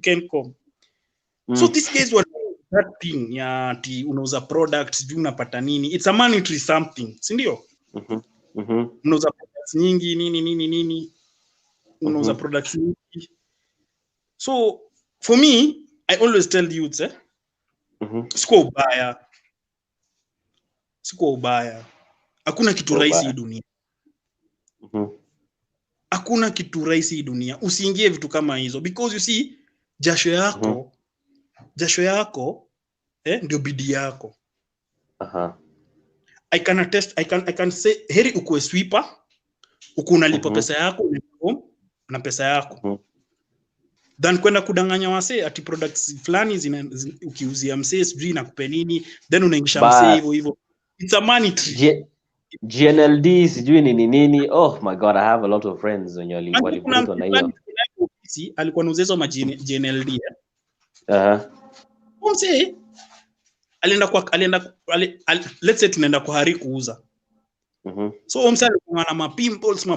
Kencom. So these guys were that thing ya ati unauza products, juu unapata nini? It's a monetary something, si ndio? Unauza products nyingi nini unauza products nyingi. So for me, I always tell youths siko ubaya. Hakuna kitu rahisi hii dunia. Hakuna kitu rahisi hii dunia. Usiingie vitu kama hizo, because you see jasho yako ndio bidii yako. I can say heri ukue sweeper, unalipa pesa yako na pesa yako, than kwenda kudanganya wase ati products fulani ukiuzia msee sijui nakupe nini, then unaingisha msee hivyo. It's a monetary. GNLD sijui nini. Oh my god, I have a lot of friends when walivurutwa na hiyo. Alikuwa anauza ma GNLD. Msee alienda let's say tunaenda kwa Hari kuuza. So msee alikuwa na ma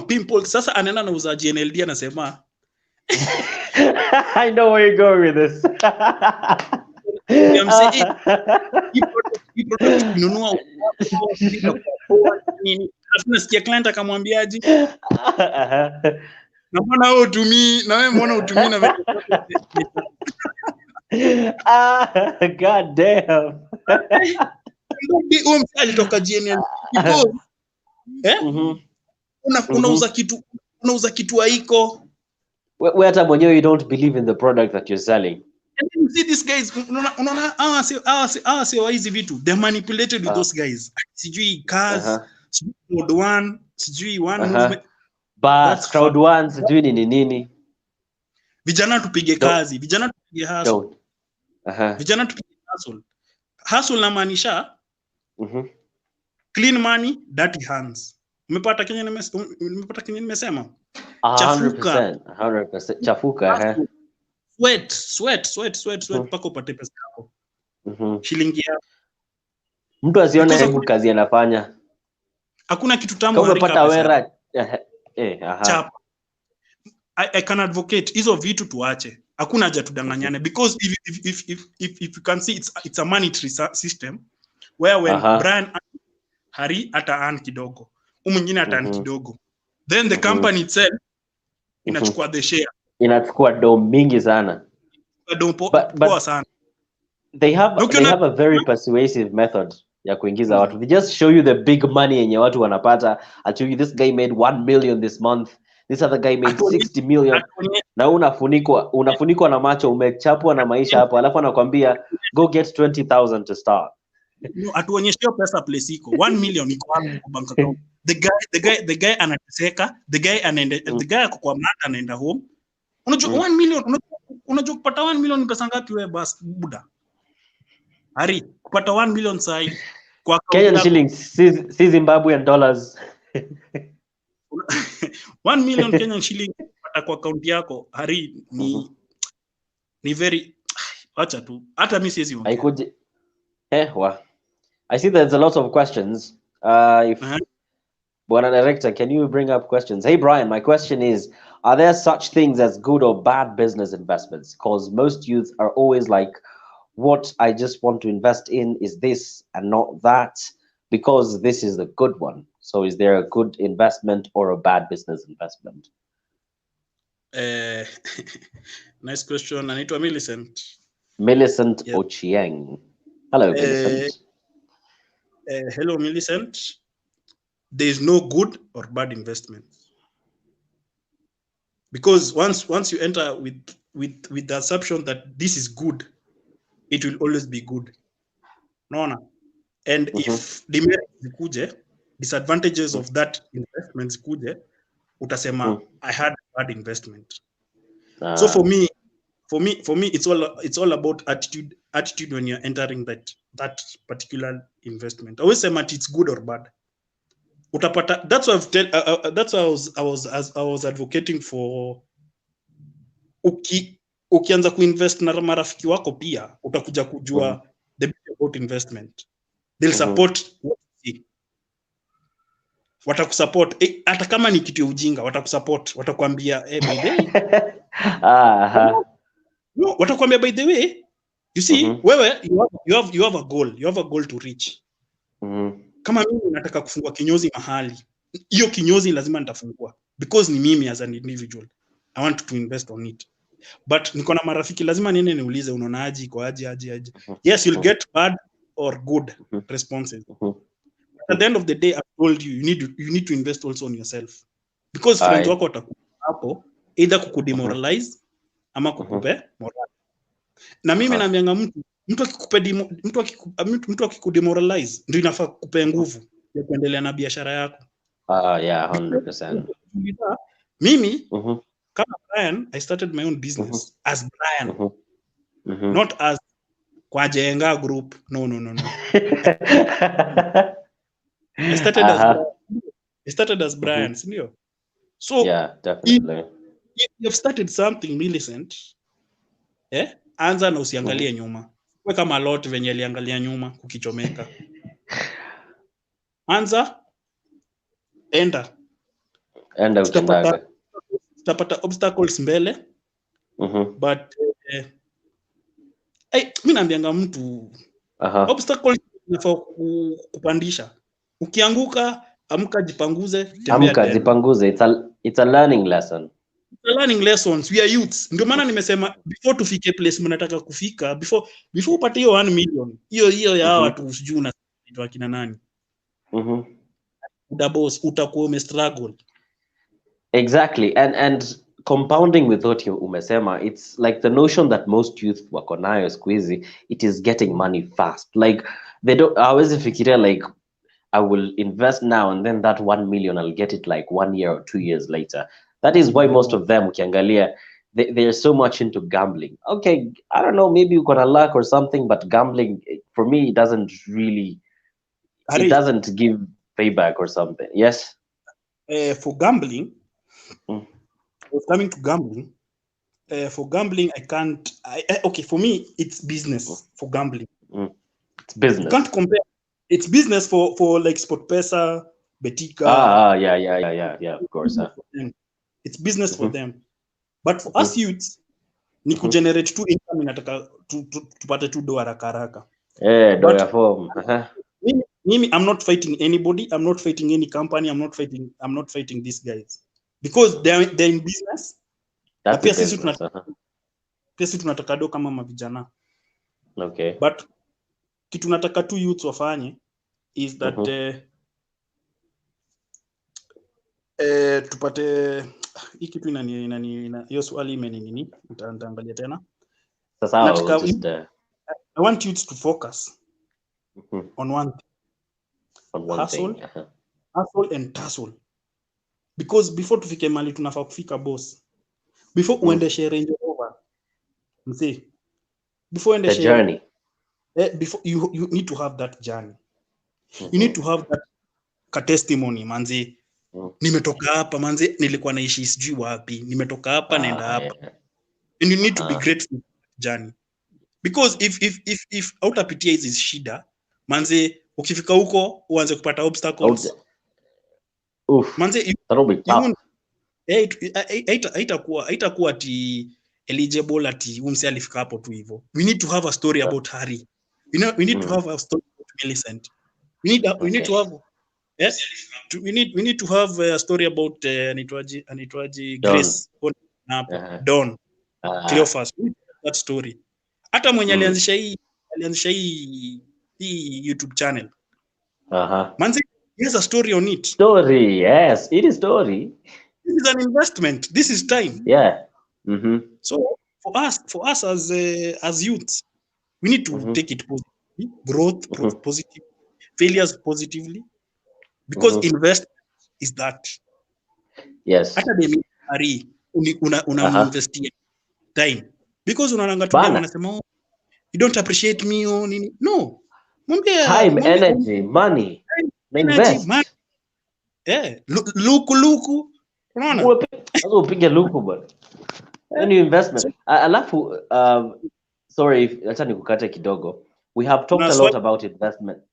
pimples. Sasa anaenda nauza GNLD, anasema I know where you're going with this. Kununua nini? Nasikia client akamwambiaje? Na mbona wewe utumii na wewe mbona utumii na god damn. Alitoka GNL unauza kitu haiko. Wewe hata mwenyewe you don't believe in the product that you're selling. And you see these guys, unaona sio hizi vitu, they manipulated with those guys. Sijui cars, sijui crowd one, sijui one movement. But crowd one sijui nini. Vijana tupige kazi, vijana tupige hustle. Vijana tupige hustle. Hustle na maanisha clean money, dirty hands. Umepata Kenya nimesema? 100%. Chafuka. Sweat pako upate pesa yako. Shilingi yako. Mtu asione hebu kazi anafanya. Hakuna kitu tamu harika. Kama unapata wera. I can advocate hizo vitu tuache. Hakuna haja tudanganyane, because if you can see it's a monetary system where when Brian Hari ata earn kidogo, mwingine ata earn kidogo, then the company itself inachukua the share. Inachukua do mingi sana. Poa sana. They have a very persuasive method ya kuingiza watu. They just show you the big money yenye watu wanapata. I'll show you this guy made 1 million this month. This other guy made 60 million. Na unafunikwa na macho, umechapwa na maisha hapo, alafu anakuambia go get 20,000 to start. No, atuonyeshe pesa place iko 1 million iko hapo kwa bank account. The guy anateseka, the guy ako kwa mata anaenda home. Unajua 1 million, unajua kupata 1 million ni pesa ngapi wewe bas buda? Hari, kupata 1 million sai kwa Kenyan shillings, si Zimbabwean dollars. 1 million Kenyan shilling kupata kwa account yako, Hari, ni very, acha tu. Hata mimi siwezi ongea. I see there's a lot of questions. Bwana Director, can you bring up questions? Hey Brian, my question is, are there such things as good or bad business investments? Because most youth are always like, what I just want to invest in is this and not that, because this is the good one. So is there a good investment or a bad business investment? Nice question. Anaitwa Millicent. Millicent Ochieng. Hello, Millicent. Hello, Millicent. There is no good or bad investment, because once you enter with the assumption that this is good, it will always be good. No. And if disadvantages of that investment zikuje, utasema I had a bad investment. So for me, it's all about attitude when you're entering that particular investment. I always say that it's good or bad. Utapata, that's why that's why I was advocating for ukianza kuinvest na marafiki wako pia utakuja kujua the bit about investment. They'll support what you see. Watakusupport hata kama ni kitu ya ujinga, watakusupport, watakwambia by the way no, watakwambia by the way, you see, wewe you have a goal to reach. Kama mimi nataka kufungua kinyozi mahali, hiyo kinyozi lazima nitafungua because ni mimi as an individual, I want to invest on it. But niko na marafiki, lazima niende niulize unaonaje, iko aje. Yes, you'll get bad or good responses. At the end of the day, I told you, you need to invest also on yourself, because friends wako watakuwa hapo either kukudemoralize ama kukupe moral. Na mimi naambianga mtu akikudemoralize ndio inafaa kukupe nguvu ya kuendelea na biashara yako. Yeah, 100%. Mimi kama Brian, I started my own business as Brian, not as kwa Jenga group. No. I started as Brian, sindio? So yeah, definitely. If you've started something, Millicent, anza na usiangalie nyuma. Kwa kama lot venye aliangalia nyuma kukichomeka. Anza, enda utapata obstacles mbele. But mimi naambianga mtu obstacles inafaa kupandisha. Ukianguka, amka jipanguze, tembea tena. Jipanguze. It's a learning lesson. Learning lessons. We are youths. Ndio maana nimesema before tufike place mnataka kufika, before upate hiyo 1 million, hiyo ya watu sijui unaitwa kina nani. Boss, utakuwa umestruggle. Exactly. And compounding with what you umesema, it's like the notion that most youth wako nayo squeezy, it is getting money fast. Like they don't always fikiria like I will invest now and then that 1 million I'll get it like 1 year or 2 years later. That is why most of them ukiangalia they're so much into gambling. Okay, I don't know, maybe you got a luck or something, but gambling for me it doesn't really it doesn't give payback or something. Yes. For gambling, coming to gambling, for gambling I can't. Okay, for me it's business. For gambling, it's business. You can't compare. It's business for like SportPesa, Betika. Yeah. Of course. It's business for them. But for us youths, ni kugenerate tu income, inataka tupate tu do haraka. Do ya form. Mimi, I'm not fighting anybody. I'm not fighting any company. I'm not fighting these guys because they're in business. That's pia sisi tunataka do kama mavijana. Okay. But kitu nataka tu youths wafanye is that tupate hii kitu ina hiyo swali nini nitaangalia tena. Sasa I want youths to focus on one thing. Hustle and tussle. Because before tufike mali tunafaa kufika boss. Before uende share Range Rover. Mzee. Before uende share journey. Before you need to have that journey. You need to have that testimony, manzi. Nimetoka hapa manzi, nilikuwa naishi sijui wapi. Nimetoka hapa naenda hapa. And you need to be grateful for that journey. Because if hautapitia hizi shida, manzi ukifika huko uanze kupata obstacles. Manze haitakuwa ati eligible ati umse alifika hapo tu hivyo. We need to have a story about Harry. We need to have a story about Millicent. We need to have we need to have a story about anitwaji Grace Don Cleophas. That story. Hata mwenye alianzisha hii YouTube channel. Manze, here's a story on it. Story, yes, it is story. This is an investment. This is time. Yeah. So for us as youths, we need to take it positively, growth positive, failures positively, because investment is that. Yes. Hata demi ari una investia time, because unaanga tu dem Bana. anasema oh, you don't appreciate me or nini. No, Time, mwambie energy, money. energy, Invest. luku unaona. Sasa upige luku bwana. Any investment. Alafu sorry, acha nikukate kidogo. We have talked a lot about investment.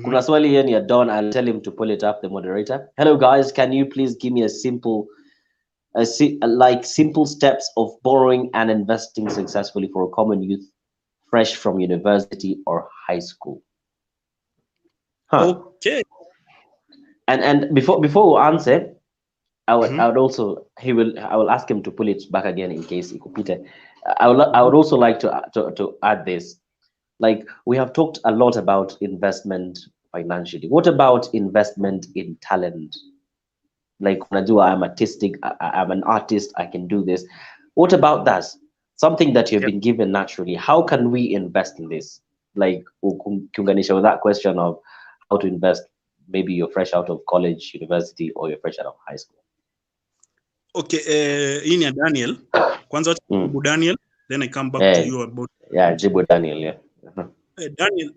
Kuna swali here near Don. I'll tell him to pull it up, the moderator. Hello guys, can you please give me a simple simple steps of borrowing and investing successfully for a common youth fresh from university or high school? Okay. And before we answer, I would also I will ask him to pull it back again in case he could. I would also like to add this. Like, we have talked a lot about investment financially. What about investment in talent? Like, I'm artistic, I'm an artist, I can do this. What about that? Something that you've been given naturally. How can we invest in this? Like, ukiunganisha with that question of how to invest, maybe you're fresh out of college, university, or you're fresh out of high school. Okay, hii ni Daniel. Kwanza jibu Daniel, then I come back to you about. Yeah, jibu Daniel, yeah. Daniel,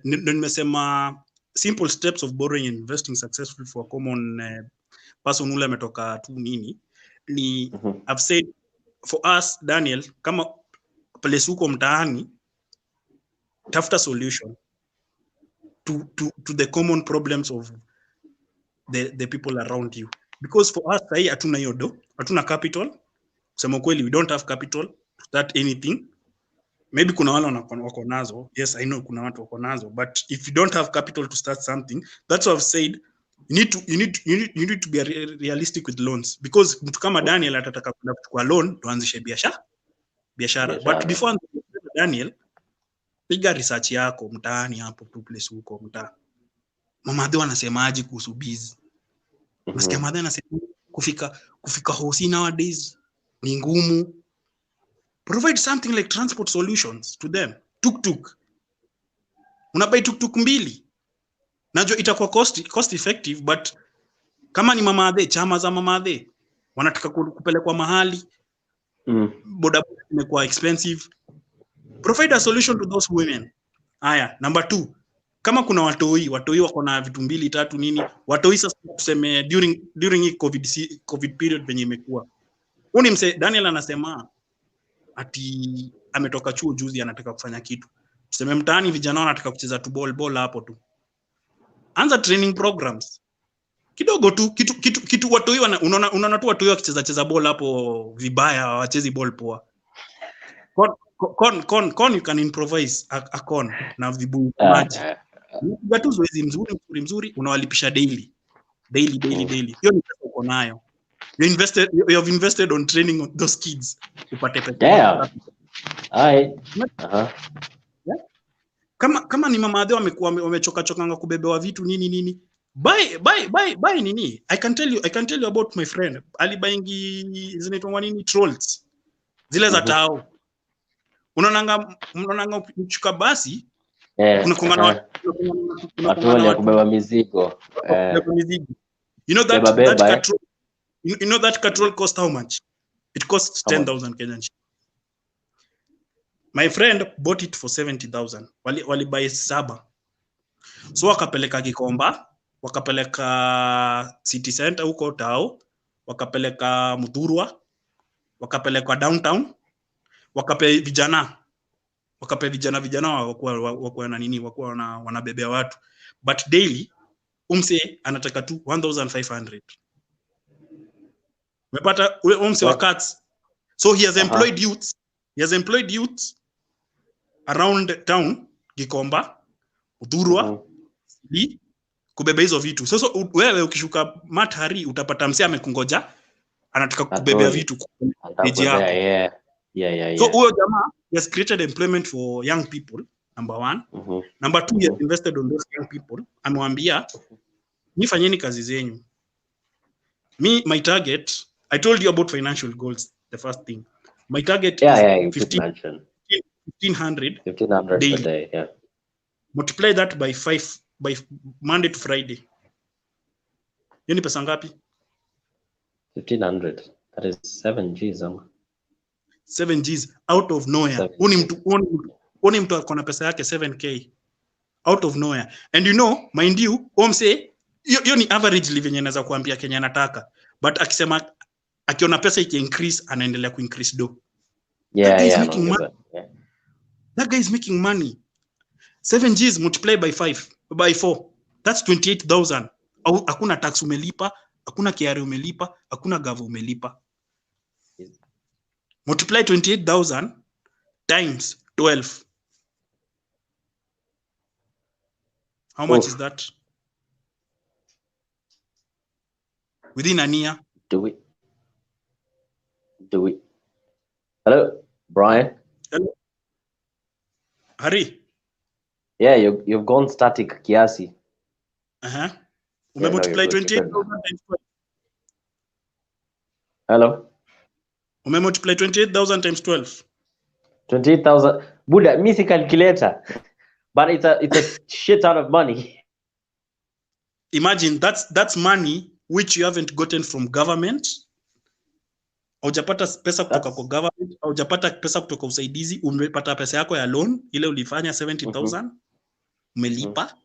ndio nimesema simple steps of borrowing and investing successfully for a common person ule ametoka tu nini. Ni I've said for us, Daniel, kama place huko mtaani, tafuta solution to the common problems of the people around you, because for us sahi hatuna hiyo do, hatuna capital. Kusema kweli, we don't have capital to start anything. Maybe kuna wale wako nazo. Yes, I know kuna watu wako nazo, but if you don't have capital to start something, that's what I've said. You need to be realistic with loans, because mtu kama Daniel atataka kuchukua loan tuanzishe biashara. But before Daniel, piga research yako mtaani hapo tu place huko mtaa. Mama Adho anasemaje kuhusu biz? Nasikia Mama Adho anasema kufika hosi nowadays ni ngumu. Provide something like transport solutions to them. Tuk-tuk. Unabai tuk-tuk mbili. Najua itakuwa cost effective, but kama ni Mama Adhe, chama za Mama Adhe wanataka kupelekwa mahali, boda imekuwa expensive. Provide a solution to those women. Haya, number 2. Kama kuna watoi wako na vitu mbili tatu nini, watoi sasa tuseme during hii COVID period venye imekuwa. Uni mse Daniel anasema ati ametoka chuo juzi anataka kufanya kitu. Tuseme mtaani vijana wanataka kucheza tu ball hapo tu. Anza training programs. Kidogo tu kitu watoi unaona tu watoi wakicheza ball hapo vibaya, wachezi ball poa. Con you can improvise a con na vibuyu maji. Gatu zoezi mzuri unawalipisha daily. Hiyo ni pesa uko nayo. You have invested on training those kids. Upate pesa. Yeah. Kama ni Mama Adhe wamechoka kubebewa vitu nini. Buy nini. I can tell you about my friend. Alibaingi zinaitwa nini, trolls. Zile za tao. Unaonanga ukichuka basi kuna kongana watu wale kubeba mizigo. You know that control cost how much? It costs 10,000 Kenyan shillings. My friend bought it for 70,000. Wali buy 7. So wakapeleka Gikomba, wakapeleka City Center huko Tao, wakapeleka Muthurwa, wakapeleka downtown, wakape vijana wakuwa na nini, wakuwa wanabebea watu. But daily umse anataka tu 1,500. Umepata ule umse wa cuts. So he has employed youths around town, Gikomba, Muthurwa, kubeba hizo vitu. Sasa wewe ukishuka Mathari utapata mse amekungoja anataka kubebea vitu page yako. Yeah. So huyo jamaa has created employment for young people, number 1. Number 2, he has invested on those young people. Amewambia nifanyeni kazi zenyu. My target, I told you about financial goals, the first thing. My target is 1,500 daily. Per day, yeah. Multiply that by 5 by Monday to Friday. Hiyo ni pesa ngapi? 1,500. That is 7 Gs. 7 Gs out of nowhere. Uni mtu akona pesa yake 7k out of nowhere. And you know, mind you, say hiyo ni average living yenaweza kuambia Kenya anataka. But akisema akiona pesa iki increase anaendelea ku increase do. Yeah, yeah, making money. Yeah. That guy is making money. 7 Gs multiplied by 4. That's 28,000. Hakuna tax umelipa, hakuna KRA umelipa, hakuna gava umelipa. Multiply 28,000 times 12. How much is that? Within a year? Do we? Hello, Brian? Hello. Hari? Yeah, you've gone static kiasi. Multiply 28,000 times 12. Hello? Multiply 28,000 times 12. 28,000. Buddha, missy calculator. But it's a shit ton of money. Imagine that's money which you haven't gotten from government. Haujapata pesa kutoka kwa government, haujapata pesa kutoka usaidizi, umepata pesa yako ya loan ile ulifanya 70,000. Umelipa.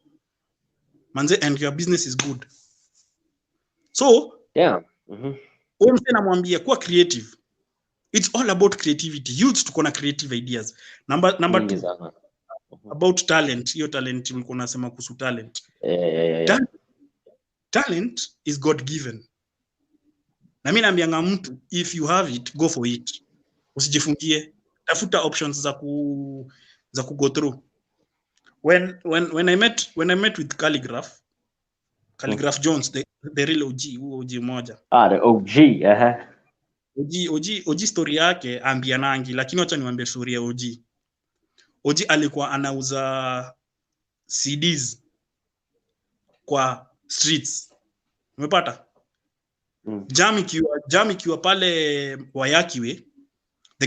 Manze, and your business is good. So, yeah. Namwambia kuwa creative. It's all about creativity. Youth tuko na creative ideas. Number 2. About talent. Hiyo talent ulikuwa unasema kuhusu talent. Yeah. Talent is God given. Na mimi naambianga mtu, if you have it, go for it. Usijifungie. Tafuta options za ku go through. When I met with Calligraph Jones, the real OG moja. The OG, OG story yake ambianangi, lakini acha niwaambie story ya OG. OG alikuwa anauza CDs kwa streets. Umepata? Jam ikiwa pale Wayakiwe, the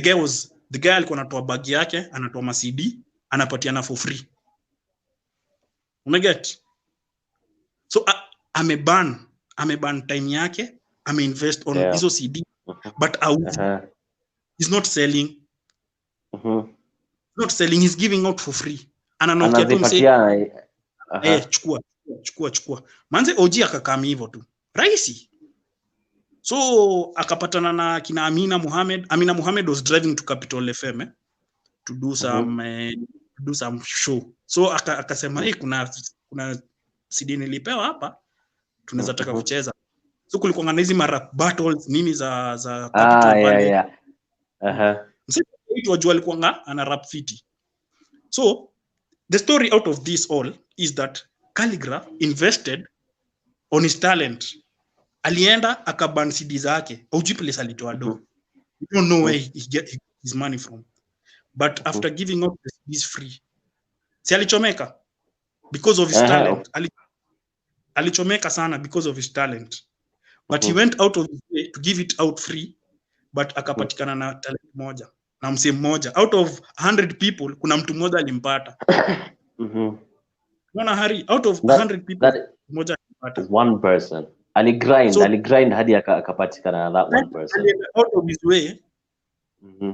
guy alikuwa anatoa bag yake, anatoa ma CD, anapatiana for free. Umeget? So ameban time yake, ameinvest on hizo CD, but he's not selling. Not selling, he's giving out for free. Ananokia tu mse. Chukua. Manze OG akakami hivyo tu. Rahisi. So akapatana na kina Amina Mohamed was driving to Capital FM to do some show. So akasema kuna CD nilipewa hapa tunaweza taka kucheza. So kulikuwa na hizi rap battles nini za Capital pale. Yeah. Wajua alikuwa ana rap fiti. So the story out of this all is that Calligraph invested on his talent. Alienda akaban CD zake. Place alitoa do. You don't know where he get his money from. But after giving out the CDs free, si alichomeka because of his talent. Alichomeka sana because of his talent. But he went out of his way to give it out free, but akapatikana na talent moja. Na mse mmoja. Out of 100 people, kuna mtu mmoja alimpata. Unaona Hari, out of 100 people, mmoja alimpata. One person. Aligrind hadi akapatikana na that one person. Out of his way,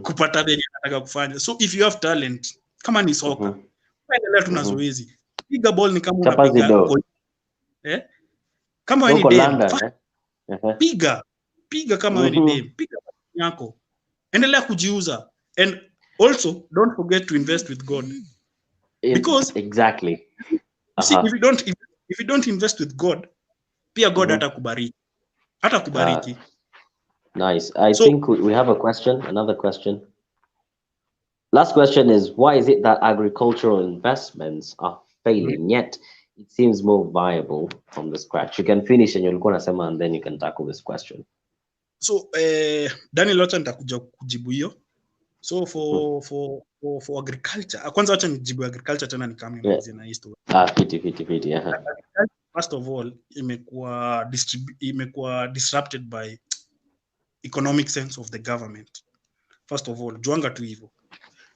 kupata vile anataka kufanya. So if you have talent, kama ni soka, endelea tu na zoezi. Piga ball ni kama unapiga. Kama wewe ni dem, piga kama wewe ni dem, piga yako. Endelea kujiuza. And also don't forget to invest with God. Because exactly. See, if you don't invest with God, pia God hatakubariki. Nice. I think we have another question. Last question is, why is it that agricultural investments are failing, yet it seems more viable from the scratch? You can finish and you'll nasema, and then you can tackle this question. So Daniel Locha nitakuja kujibu hiyo. So for agriculture, kwanza acha nijibu agriculture tena nikamia na history. Fiti. First of all, imekuwa disrupted by economic sense of the government. First of all, juanga tu hivyo.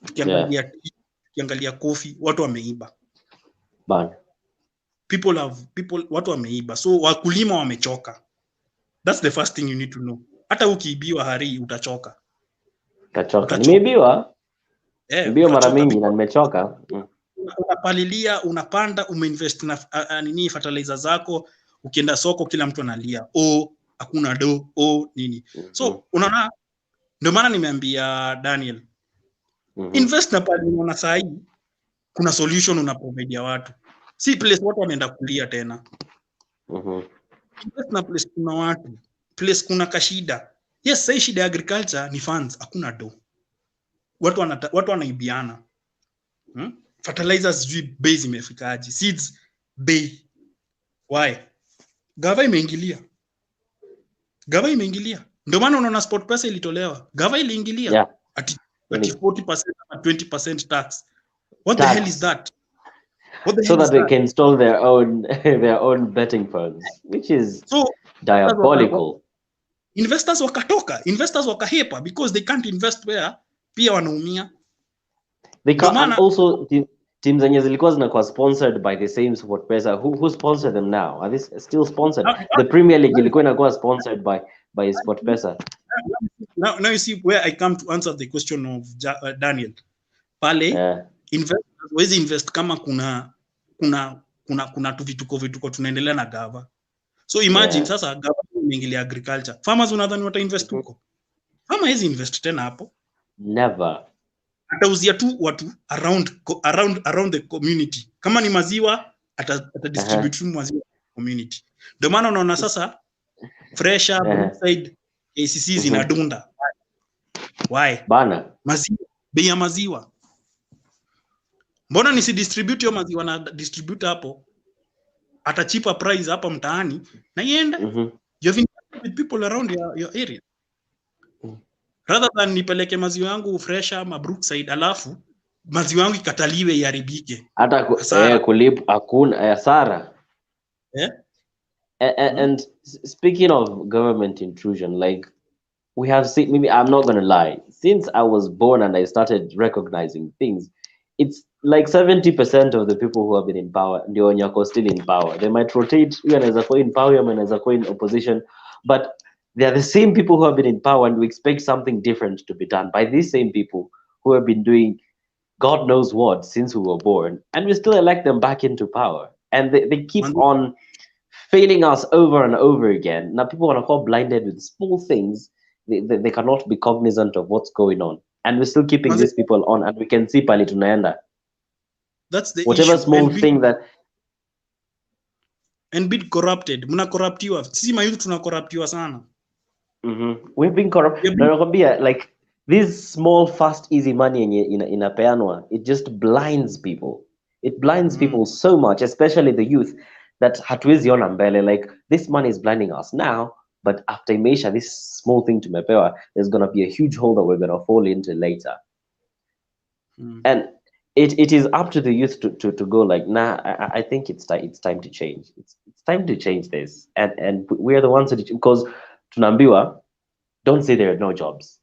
Tukiangalia coffee, watu wameiba. Watu wameiba. So wakulima wamechoka. That's the first thing you need to know. Hata ukiibiwa Hari utachoka. Kachoka. Nimeibiwa. Nimeibiwa mara mingi na nimechoka. Unapalilia, unapanda, umeinvest na nini fertilizer zako, ukienda soko kila mtu analia. Hakuna do, nini. So unaona, ndio maana nimeambia Daniel, invest na pale unaona saa hii kuna solution unaprovide watu. Si place watu wanaenda kulia tena. Invest na place kuna watu, place kuna kashida. Yes, sai shida ya agriculture ni funds, hakuna do. Watu wanaibiana. Fertilizers bei zimefikaje? Seeds bei. Why? Gava imeingilia. Ndio maana unaona sport pesa ilitolewa. Gava iliingilia. Yeah. At 40% or 20% tax. What the hell is that? So that they can install their own betting funds, which is diabolical. Investors wakatoka, investors wakahepa because they can't invest where pia wanaumia. They can't, and also teams zenye zilikuwa zinakuwa sponsored by the same SportPesa. Who sponsor them now? Are they still sponsored? The Premier League ilikuwa inakuwa sponsored by SportPesa. Now you see where I come to answer the question of Daniel. Pale investors wezi invest kama kuna vituko tunaendelea na gava. So imagine sasa gava imeingilia agriculture. Farmers unadhani wata invest huko? Farmer hezi invest tena hapo. Never. Atauzia tu watu around the community. Kama ni maziwa atadistribute tu maziwa community. Ndio maana unaona sasa Fresha, Brookside, ACC zinadunda. Why? Bana. Maziwa, bei ya maziwa. Mbona nisi distribute hiyo maziwa na distribute hapo? Ata cheaper price hapa mtaani na iende. You have invested with people around your area. Rather than nipeleke maziwa yangu Fresha ama Brookside alafu maziwa yangu ikataliwe iharibike. Hata kulipa hakuna hasara. And speaking of government intrusion, like we have seen, maybe I'm not going to lie, since I was born and I started recognizing things, it's like 70% of the people who have been in power, ndio wako still in power. They might rotate, you anaweza kuwa in power, you anaweza kuwa in opposition, but they are the same people who have been in power, and we expect something different to be done by these same people who have been doing God knows what since we were born, and we still elect them back into power. And they keep on failing us over and over again. Now people are called blinded with small things. They cannot be cognizant of what's going on. And we're still keeping these people on, and we can see pali tunaenda. That's the whatever issue. small thing that and be corrupted. Muna corruptiwa. Sisi mayuth tuna corruptiwa sana. We've been corrupted. Like this small, fast, easy money inapeanwa, it just blinds people. It blinds people so much, especially the youth, that hatuwezi ona mbele. Like this money is blinding us now, but after imeisha, this small thing to mepewa, there's gonna be a huge hole that we're gonna fall into later. And it is up to the youth to go like, nah, I think it's time to change. It's time to change this, and we are the ones that, because tunaambiwa, don't say there are no jobs,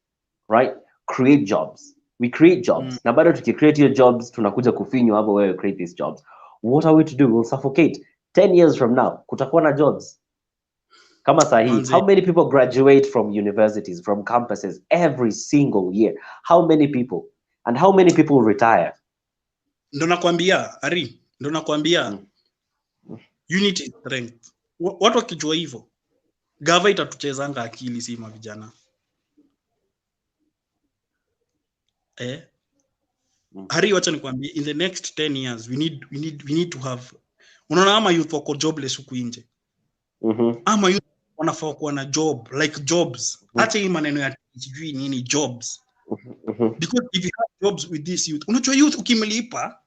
right? Create jobs. We create jobs. Na bado tukicreate your jobs, tunakuja kufinywa hapo wewe create these jobs. What are we to do? We'll suffocate. 10 years from now, kutakuwa na jobs. Kama sahi, how many people graduate from universities, from campuses every single year? How many people? And how many people retire? Ndo nakwambia, Ari, ndo nakwambia, unity is strength. Watu wakijua hivyo, gava itatuchezanga akili si mavijana. Hari, wacha nikwambie, in the next 10 years we need to have, unaona ama youth wako jobless huku nje. Ama youth wanafaa kuwa na job, like jobs. Acha hii maneno ya sijui nini jobs. Because if you have jobs with this youth, unajua youth ukimlipa,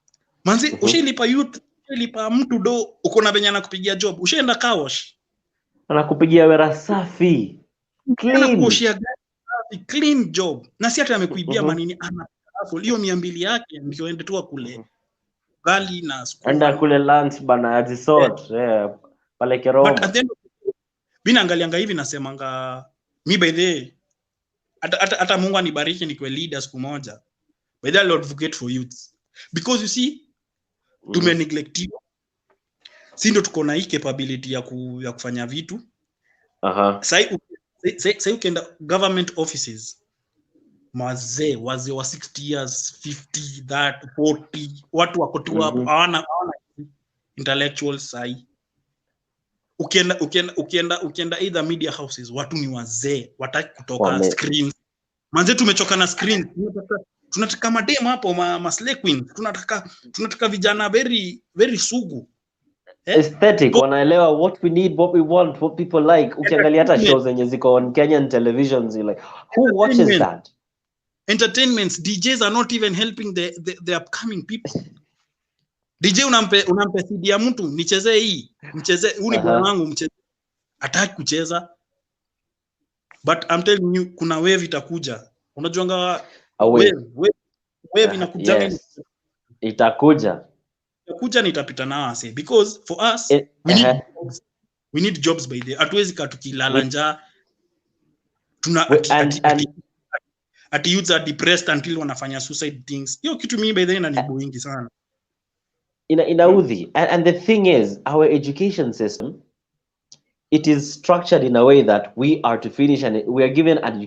manzi ushilipa youth, ushilipa mtu do, uko na venye anakupigia job, ushaenda car wash. Anakupigia wera safi. Clean job. Na si hata amekuibia manini ana hiyo 200 yake ndio ende tu kule gali na school. Enda kule lunch bana resort pale Keroma. But at the end bina angalianga hivi nasemanga mi by the hata Mungu anibariki nikwe leader siku moja. By the Lord advocate for youth. Because you see tume neglectiwa. Si ndio tuko na hii capability ya kufanya vitu. Sai ukienda government offices wazee wa 60 years 50 that 40 watu wako tu hapo hawana intellectual sai. Ukienda either media houses watu ni wazee wataki kutoka screen. Manze tumechoka na screen. Tunataka madem hapo ma slay queen. Tunataka vijana very very sugu. Aesthetic, wanaelewa what we need, what we want, what people like. Ukiangalia hata shows zenye ziko on Kenyan televisions, you're like, who watches that? Entertainments, DJs are not even helping the upcoming people. DJ unampe CD ya mtu, nichezee hii, nichezee huu ni wangu mchezee. Hataki kucheza. But I'm telling you kuna wave itakuja. Unajuanga wave inakuja. Yes. Itakuja nitapita nao ase because for us we need jobs by the hatuwezi tukilala njaa. Ati youths are depressed until wanafanya suicide things. Hiyo kitu mimi by the way inaniboingi sana. Inaudhi. And the thing is, our education system, it is structured in a way that we are to finish and we are given an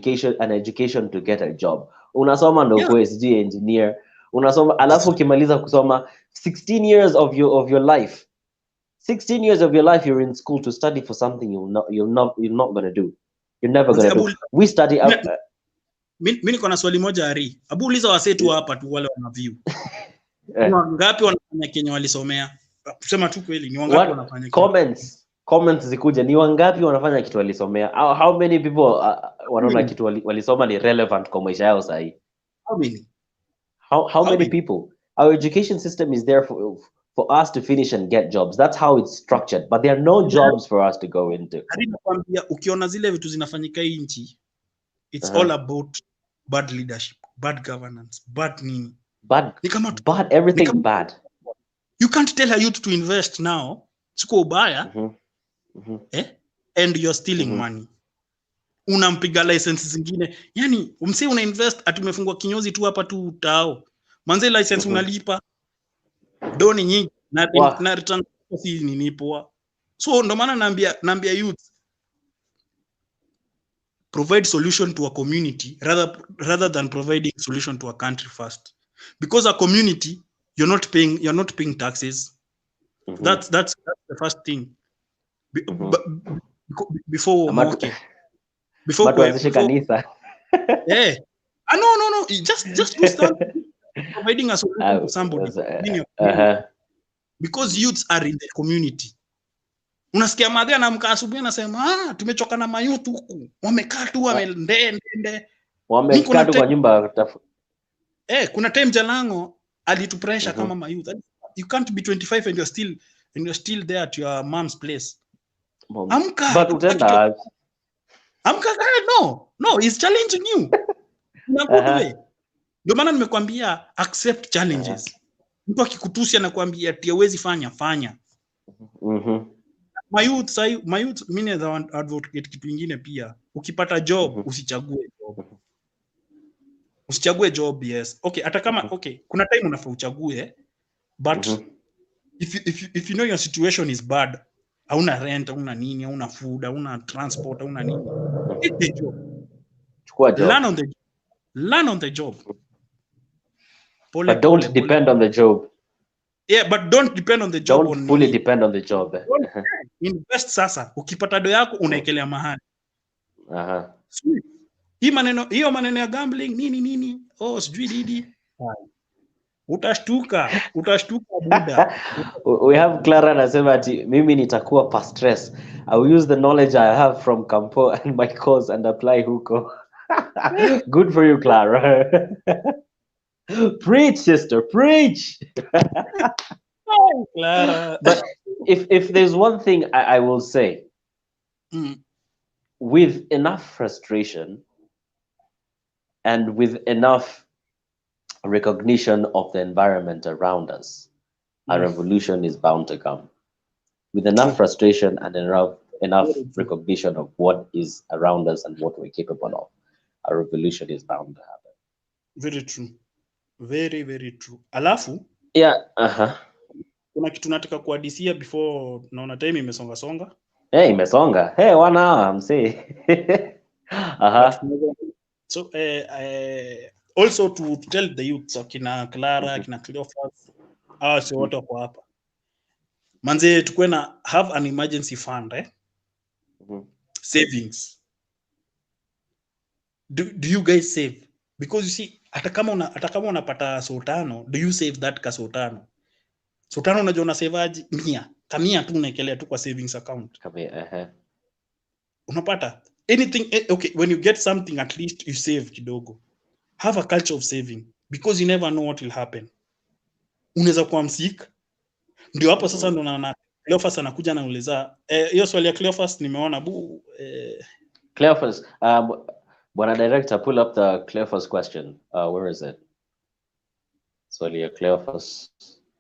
education to get a job. Unasoma ndo kuwe sijui engineer. Unasoma alafu ukimaliza kusoma 16 years of your life. 16 years of your life you're in school to study for something you're not going to do. You're never going to do. We study mimi niko na swali moja Ari. Abu uliza wasetu hapa tu wale wana view. Ni wangapi wanafanya Kenya walisomea? Kusema tu kweli ni wangapi wanafanya comments zikuja ni wangapi wanafanya kitu walisomea? How many people wanaona kitu walisoma ni relevant kwa maisha yao sahi? How many people? Our education system is there for us to finish and get jobs. That's how it's structured, but there are no jobs for us to go into. Nakwambia ukiona zile vitu zinafanyika hii nchi, it's all about bad leadership, bad governance, bad nini. Bad everything bad. You can't tell a youth to invest now. Siko ubaya. And you're stealing money. Unampiga license zingine. Yani umse una invest atumefungwa kinyozi tu hapa tu tao. Manze license unalipa. Doni nyingi na return si nini poa. So ndo maana naambia youth provide solution to a community rather than providing solution to a country first. Because a community you're not paying taxes. That's the first thing. Before kanisa. No. Just to start providing a solution to somebody. Because youths are in the community. Unasikia madhe anamka asubuhi anasema tumechoka na mayouth huku. Wamekaa tu wameende. Wamekaa tu kwa nyumba. Kuna time Jalango alitupressure kama mayouth. You can't be 25 and you're still there at your mom's place. Amka. But utenda. Amka. No, he's challenging you. Ndio maana nimekwambia accept challenges. Mtu akikutusi anakuambia ati hawezi fanya. Mayouth mimi na advocate kitu kingine pia. Ukipata job usichague job. Usichague job, yes. Okay, hata kama kuna time unafaa uchague, but if you know your situation is bad, hauna rent, hauna nini, hauna food, hauna transport, hauna nini, take the job. Chukua job. Learn on the job. But don't depend on the job. Yeah, but don't depend on the job. Don't fully depend on the job. Invest sasa. Ukipata do yako unaekelea mahali. Hiyo maneno ya gambling nini. Sijui didi. Utashtuka buda. We have Clara anasema ati mimi nitakuwa past stress. I will use the knowledge I have from Campo and my course and apply huko. Good for you, Clara. Preach, sister, preach. Oh, Clara. But if there's one thing I will say, with enough frustration and with enough recognition of the environment around us, a revolution is bound to come. With enough frustration and enough recognition of what is around us and what we're capable of, a revolution is bound to happen. Very true. Very, very true. Alafu? Yeah, kuna kitu nataka kuadisia before naona time imesonga. Imesonga. 1 hour, I'm saying. So also to tell the youth akina Clara akina Cleophas si wote wako hapa manze, tukue na have an emergency fund savings. Do you guys save? Because you see hata kama unapata sultano, do you save that ka sultano unajua una save aje 100 kamia tu unaekelea tu kwa savings account unapata anything okay, when you get something at least you save kidogo. Have a culture of saving because you never know what will happen. Unaweza kuwa msik, ndio hapo sasa ndo na Cleophas anakuja anauliza hiyo swali ya Cleophas nimeona Cleophas, bwana director, pull up the Cleophas question. Where is it? Swali ya Cleophas.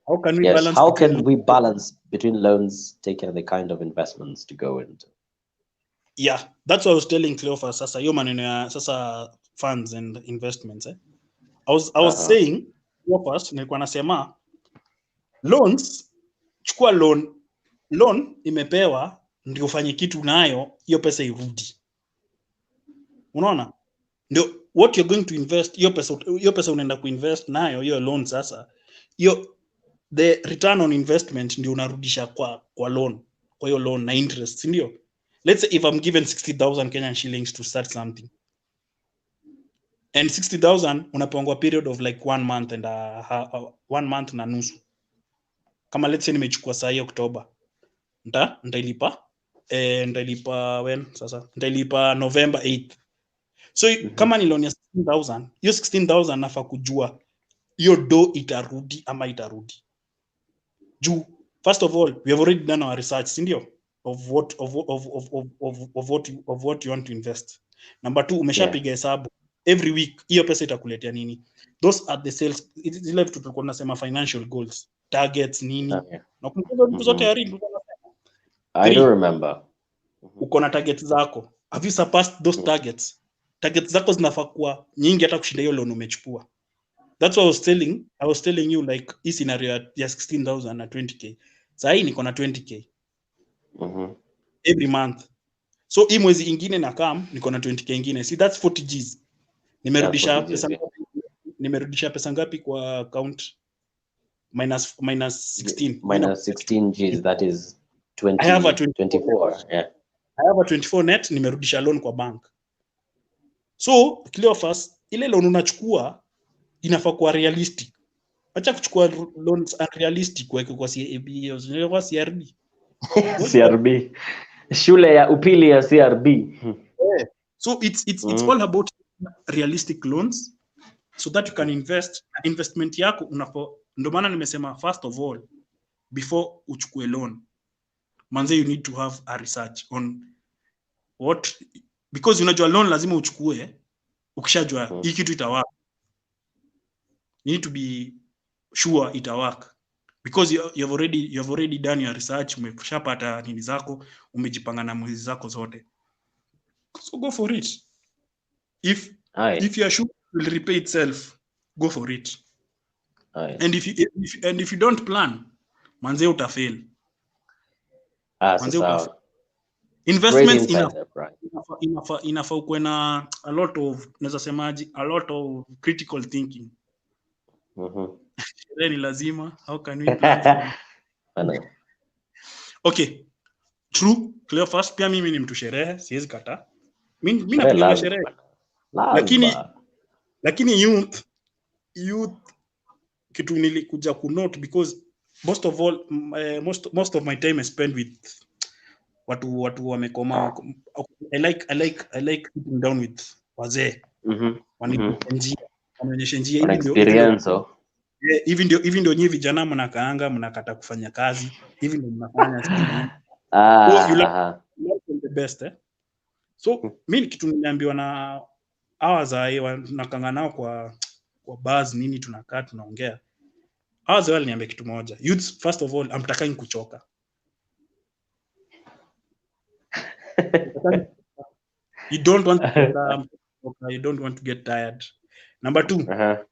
How can we yes, balance how can we balance between loans taken and the kind of investments to go into? Yeah, that's what I was telling Cleophas. Sasa hiyo maneno ya sasa funds and investments I was saying Cleophas nilikuwa nasema loans, chukua loan imepewa ndio ufanye kitu nayo, hiyo pesa irudi. Unaona? Ndio what you're going to invest, hiyo pesa unaenda kuinvest nayo, hiyo loan sasa. Hiyo the return on investment ndio unarudisha kwa loan. Kwa hiyo loan na interest, ndio. Let's say if I'm given 60,000 Kenyan shillings to start something. And 60,000 unapangwa period of like 1 month and 1 month na nusu. Kama let's say nimechukua saa hii October. Nitailipa when sasa? Nitailipa November 8th. So kama ni loan ya 16,000, hiyo 16,000 nafaa kujua hiyo do itarudi ama itarudi. Juu first of all, we have already done our research, ndio, of what you want to invest. Number 2, umeshapiga hesabu every week hiyo pesa itakuletea nini. Those are the sales, zile vitu tulikuwa tunasema financial goals, targets nini. Na kumbuka vitu zote haribu. I don't remember. Uko na targets zako. Have you surpassed those targets? Targets zako zinafaa kuwa nyingi hata kushinda hiyo loan umechukua. That's what I was telling you, like hii scenario ya 16,000 na 20k. Sasa hii niko na 20k. Every month. So hii mwezi ingine na niko na 20k ingine. See, that's 40 Gs. Nimerudisha pesa ngapi kwa account? minus 16. Minus 16 Gs, that is 20. I have a 24. Yeah. I have a 24 net, nimerudisha loan kwa bank. So, Cleophas, ile loan unachukua inafaa kuwa realistic. Acha kuchukua loans unrealistic kwa CAB au kwa CRB. CRB. Shule ya upili ya CRB. So it's all about realistic loans so that you can invest. Investment yako unapo, ndio maana nimesema first of all before uchukue loan, manze you need to have a research on what, because unajua loan lazima uchukue ukishajua hii kitu ita work. You need to be sure ita work because you have already done your research, umeshapata nini zako, umejipanga na mwezi zako zote. So go for it. If you are sure it will repay itself, go for it. And if you don't plan, manze utafail. Investments inafaa ukuwe na a lot of, naweza semaji, a lot of critical thinking. Ni lazima. How can we plan for okay, true. Cleophas, pia mimi ni mtu sherehe, siwezi kata. Mimi napenda sherehe. Lakini youth kitu nilikuja ku note, because most of my time I spend with watu wamekoma. I like sitting down with wazee. Wanaonyesha njia hivi ndio nyinyi vijana mnakaanga, mnakata kufanya kazi hivi ndio mnafanya sisi. You like the best so mimi kitu niliambiwa na hours nakanga nao kwa bars nini, tunakaa tunaongea. Hours waliniambia kitu moja, youth first of all amtakangi kuchoka. You don't want to get tired. Number 2,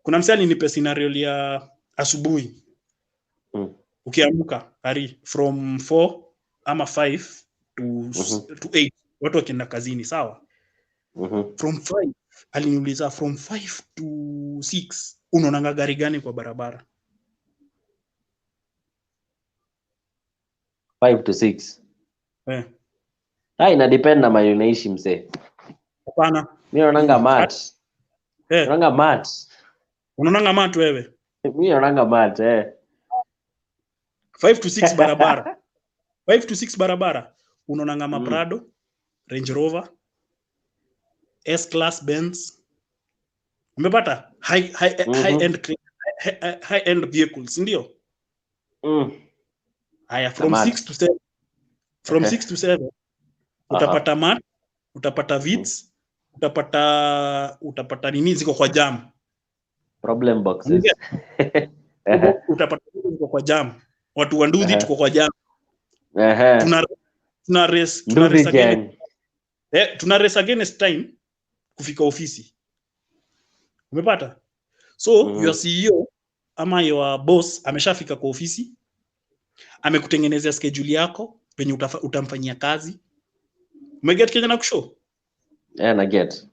kuna msali nipe scenario ya asubuhi. Ukiamka from 4 ama 5 to 8 watu wakienda kazini, sawa? From 5 aliniuliza from 5 to 6 unaonanga gari gani kwa barabara? 5 to 6. Ina depend na mahali unaishi mzee. Hapana. Mimi naonanga mat. Naonanga mat. Unaonanga mat wewe? Mimi naonanga mat 5 to 6 barabara. 5 to 6 barabara unaonanga Prado, Range Rover, S-Class Benz. Umepata? High end vehicles, ndio? Haya, from 6 to 7. From 6 to 7 utapata mat, utapata Vitz, utapata nini ziko kwa jam. Problem boxes. Utapata ziko kwa jam. Watu wa Nduthi tuko kwa jam. Tuna race against time kufika ofisi. Umepata? So your CEO ama your boss ameshafika kwa ofisi, amekutengenezea schedule yako penye utamfanyia kazi. Umeget Kenya na kushow? Na get.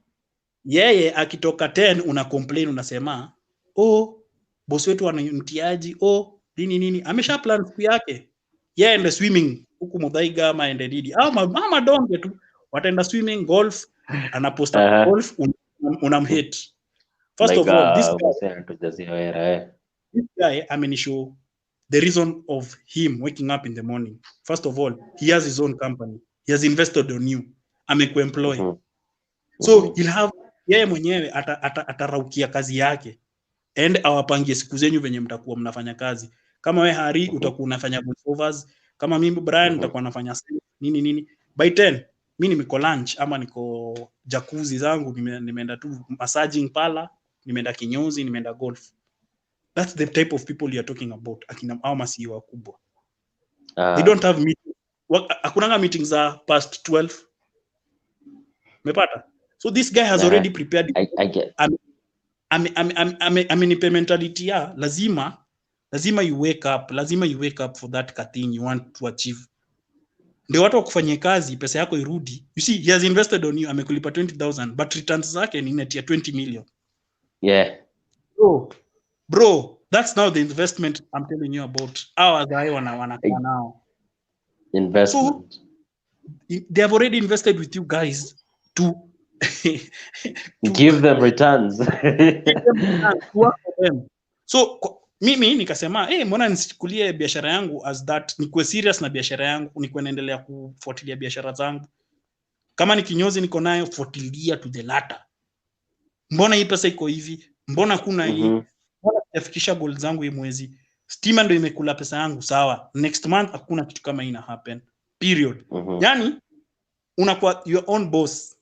Yeye akitoka 10 una complain unasema, boss wetu ananitiaji, nini. Amesha plan siku yake. Yeye ende swimming huku Muthaiga ama ende Didi. Mama donge tu wataenda swimming, golf, anaposta golf unamhate. First of all, this guy amenishow the reason of him waking up in the morning. First of all, he has his own company. He has invested on you. Amekuemploy. So he'll have yeye mwenyewe ataraukia kazi yake. And awapangie siku zenyu venye mtakuwa mnafanya kazi. Kama we Hari utakuwa unafanya voiceovers, kama mimi Brian nitakuwa nafanya nini. By 10 mimi niko lunch ama niko jacuzzi zangu, nimeenda tu massaging pala, nimeenda kinyozi, nimeenda golf. That's the type of people you are talking about. Akina au CEO wakubwa. They don't have meetings. Hakunanga meetings past 12. Umepata? So this guy has already prepared. I get. Amenipe mentality ya lazima you wake up for that thing you want to achieve. Ndio watu wakufanyia kazi, pesa yako irudi. You see, he has invested on you, amekulipa 20,000 but returns zake ni net ya 20 million. Yeah. Bro, that's now the investment I'm telling you about. Our guy wanakaa now. Investment. So they have already invested with you guys to give them returns. So mimi nikasema mbona nisichukulie biashara yangu as that, nikuwe serious na biashara yangu, nikuwe naendelea kufuatilia biashara zangu. Kama ni kinyozi niko nayo, fuatilia to the latter. Mbona hii pesa iko hivi? Mbona kuna hii? Mbona sijafikisha goal zangu hii mwezi? Stima ndio imekula pesa yangu, sawa. Next month hakuna kitu kama ina happen. Period. Yani unakuwa your own boss.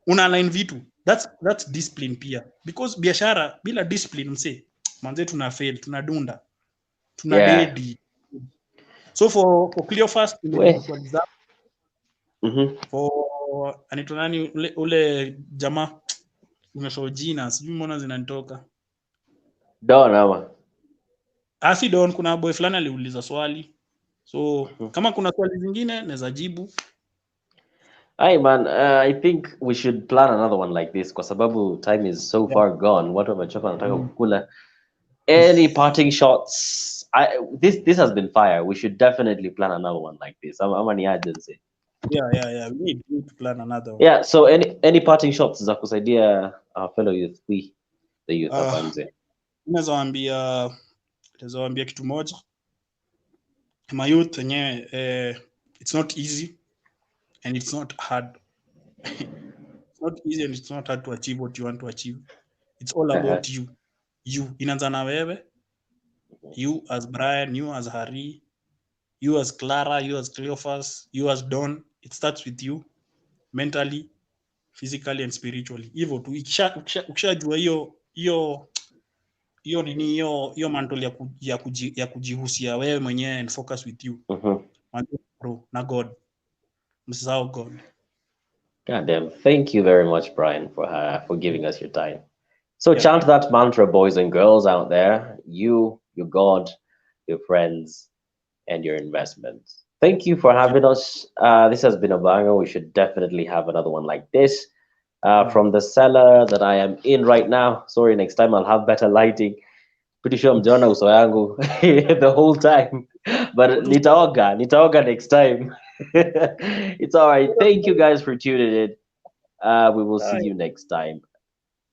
Una align vitu. That's discipline pia. Because biashara bila discipline mse, manze tuna fail, tunadunda. Tuna dead. So for clear fast for anaitwa nani ule jamaa umesho jina, sijui mbona zinanitoka. Don ama. Si Don, kuna boy fulani aliuliza swali. So kama kuna swali zingine naweza jibu. Hi man, I think we should plan another one like this kwa sababu time is so far gone. Watu wamechoka wanataka kukula. Any parting shots? This has been fire. We should definitely plan another one like this. Ama ni agency. Yeah. We need to plan another one. Yeah, so any parting shots za kusaidia our fellow youth, the youth hapa nje? Naweza waambia kitu moja. My youth yenyewe it's not easy and it's not hard. It's not easy and it's not hard to achieve what you want to achieve. It's all about you. Inaanza na wewe. You as Brian, you as Hari, you as Clara, you as Cleophas, you as Don. It starts with you mentally, physically and spiritually. Hivyo tu ukishajua hiyo mantle ya kujihusia wewe mwenyewe and focus with you. Bro, na God. Msisahau God. God damn. Thank you very much, Brian, for giving us your time. So chant that mantra, boys and girls out there. You, your God, your friends, and your investments. Thank you for having us. This has been a banger. We should definitely have another one like this. from the cellar that I am in right now. Sorry, next time I'll have better lighting. Pretty sure mjaona uso yangu the whole time, but nitaoga next time. It's all right. Thank you guys for tuning in. We will see you next time.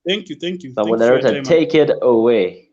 Thank you. Thank you Someone for your to time. take it away.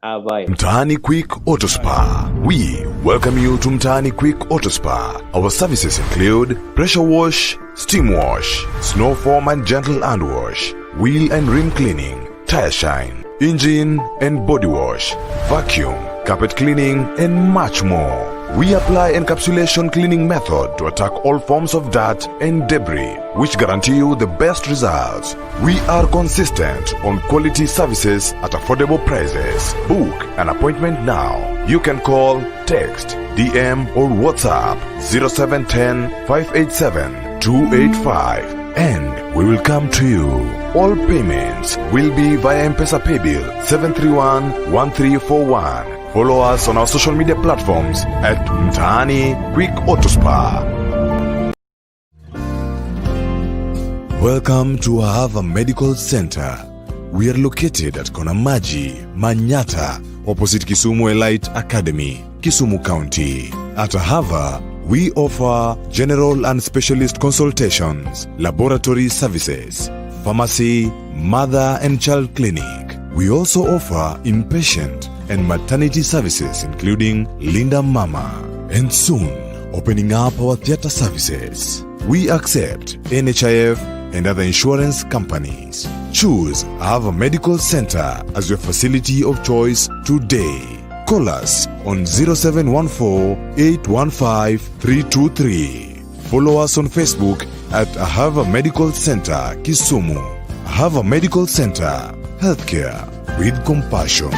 Bye. Mtaani Quick Auto Spa. We welcome you to Mtaani Quick Auto Spa. Our services include pressure wash, steam wash, snow foam and gentle hand wash, wheel and rim cleaning, tire shine, engine and body wash, vacuum, carpet cleaning, and much more. We apply encapsulation cleaning method to attack all forms of dirt and debris, which guarantee you the best results. We are consistent on quality services at affordable prices. Book an appointment now. You can call, text, DM, or WhatsApp 0710 587 285 and we will come to you. All payments will be via M-Pesa Paybill 731-1341. Follow us on our social media platforms at Mtaani Quick Auto Spa. Welcome to Ahava Medical Center. We are located at Konamaji, Manyata, opposite Kisumu Elite Academy, Kisumu County. At Ahava, we offer general and specialist consultations, laboratory services, pharmacy, mother and child clinic. We also offer inpatient and maternity services including Linda Mama, and soon opening up our theater services. We accept NHIF and other insurance companies. Choose Ahava Medical Center as your facility of choice today. Call us on 0714-815-323. Follow us on Facebook at Ahava Medical Center, Kisumu. Ahava Medical Center, healthcare with compassion.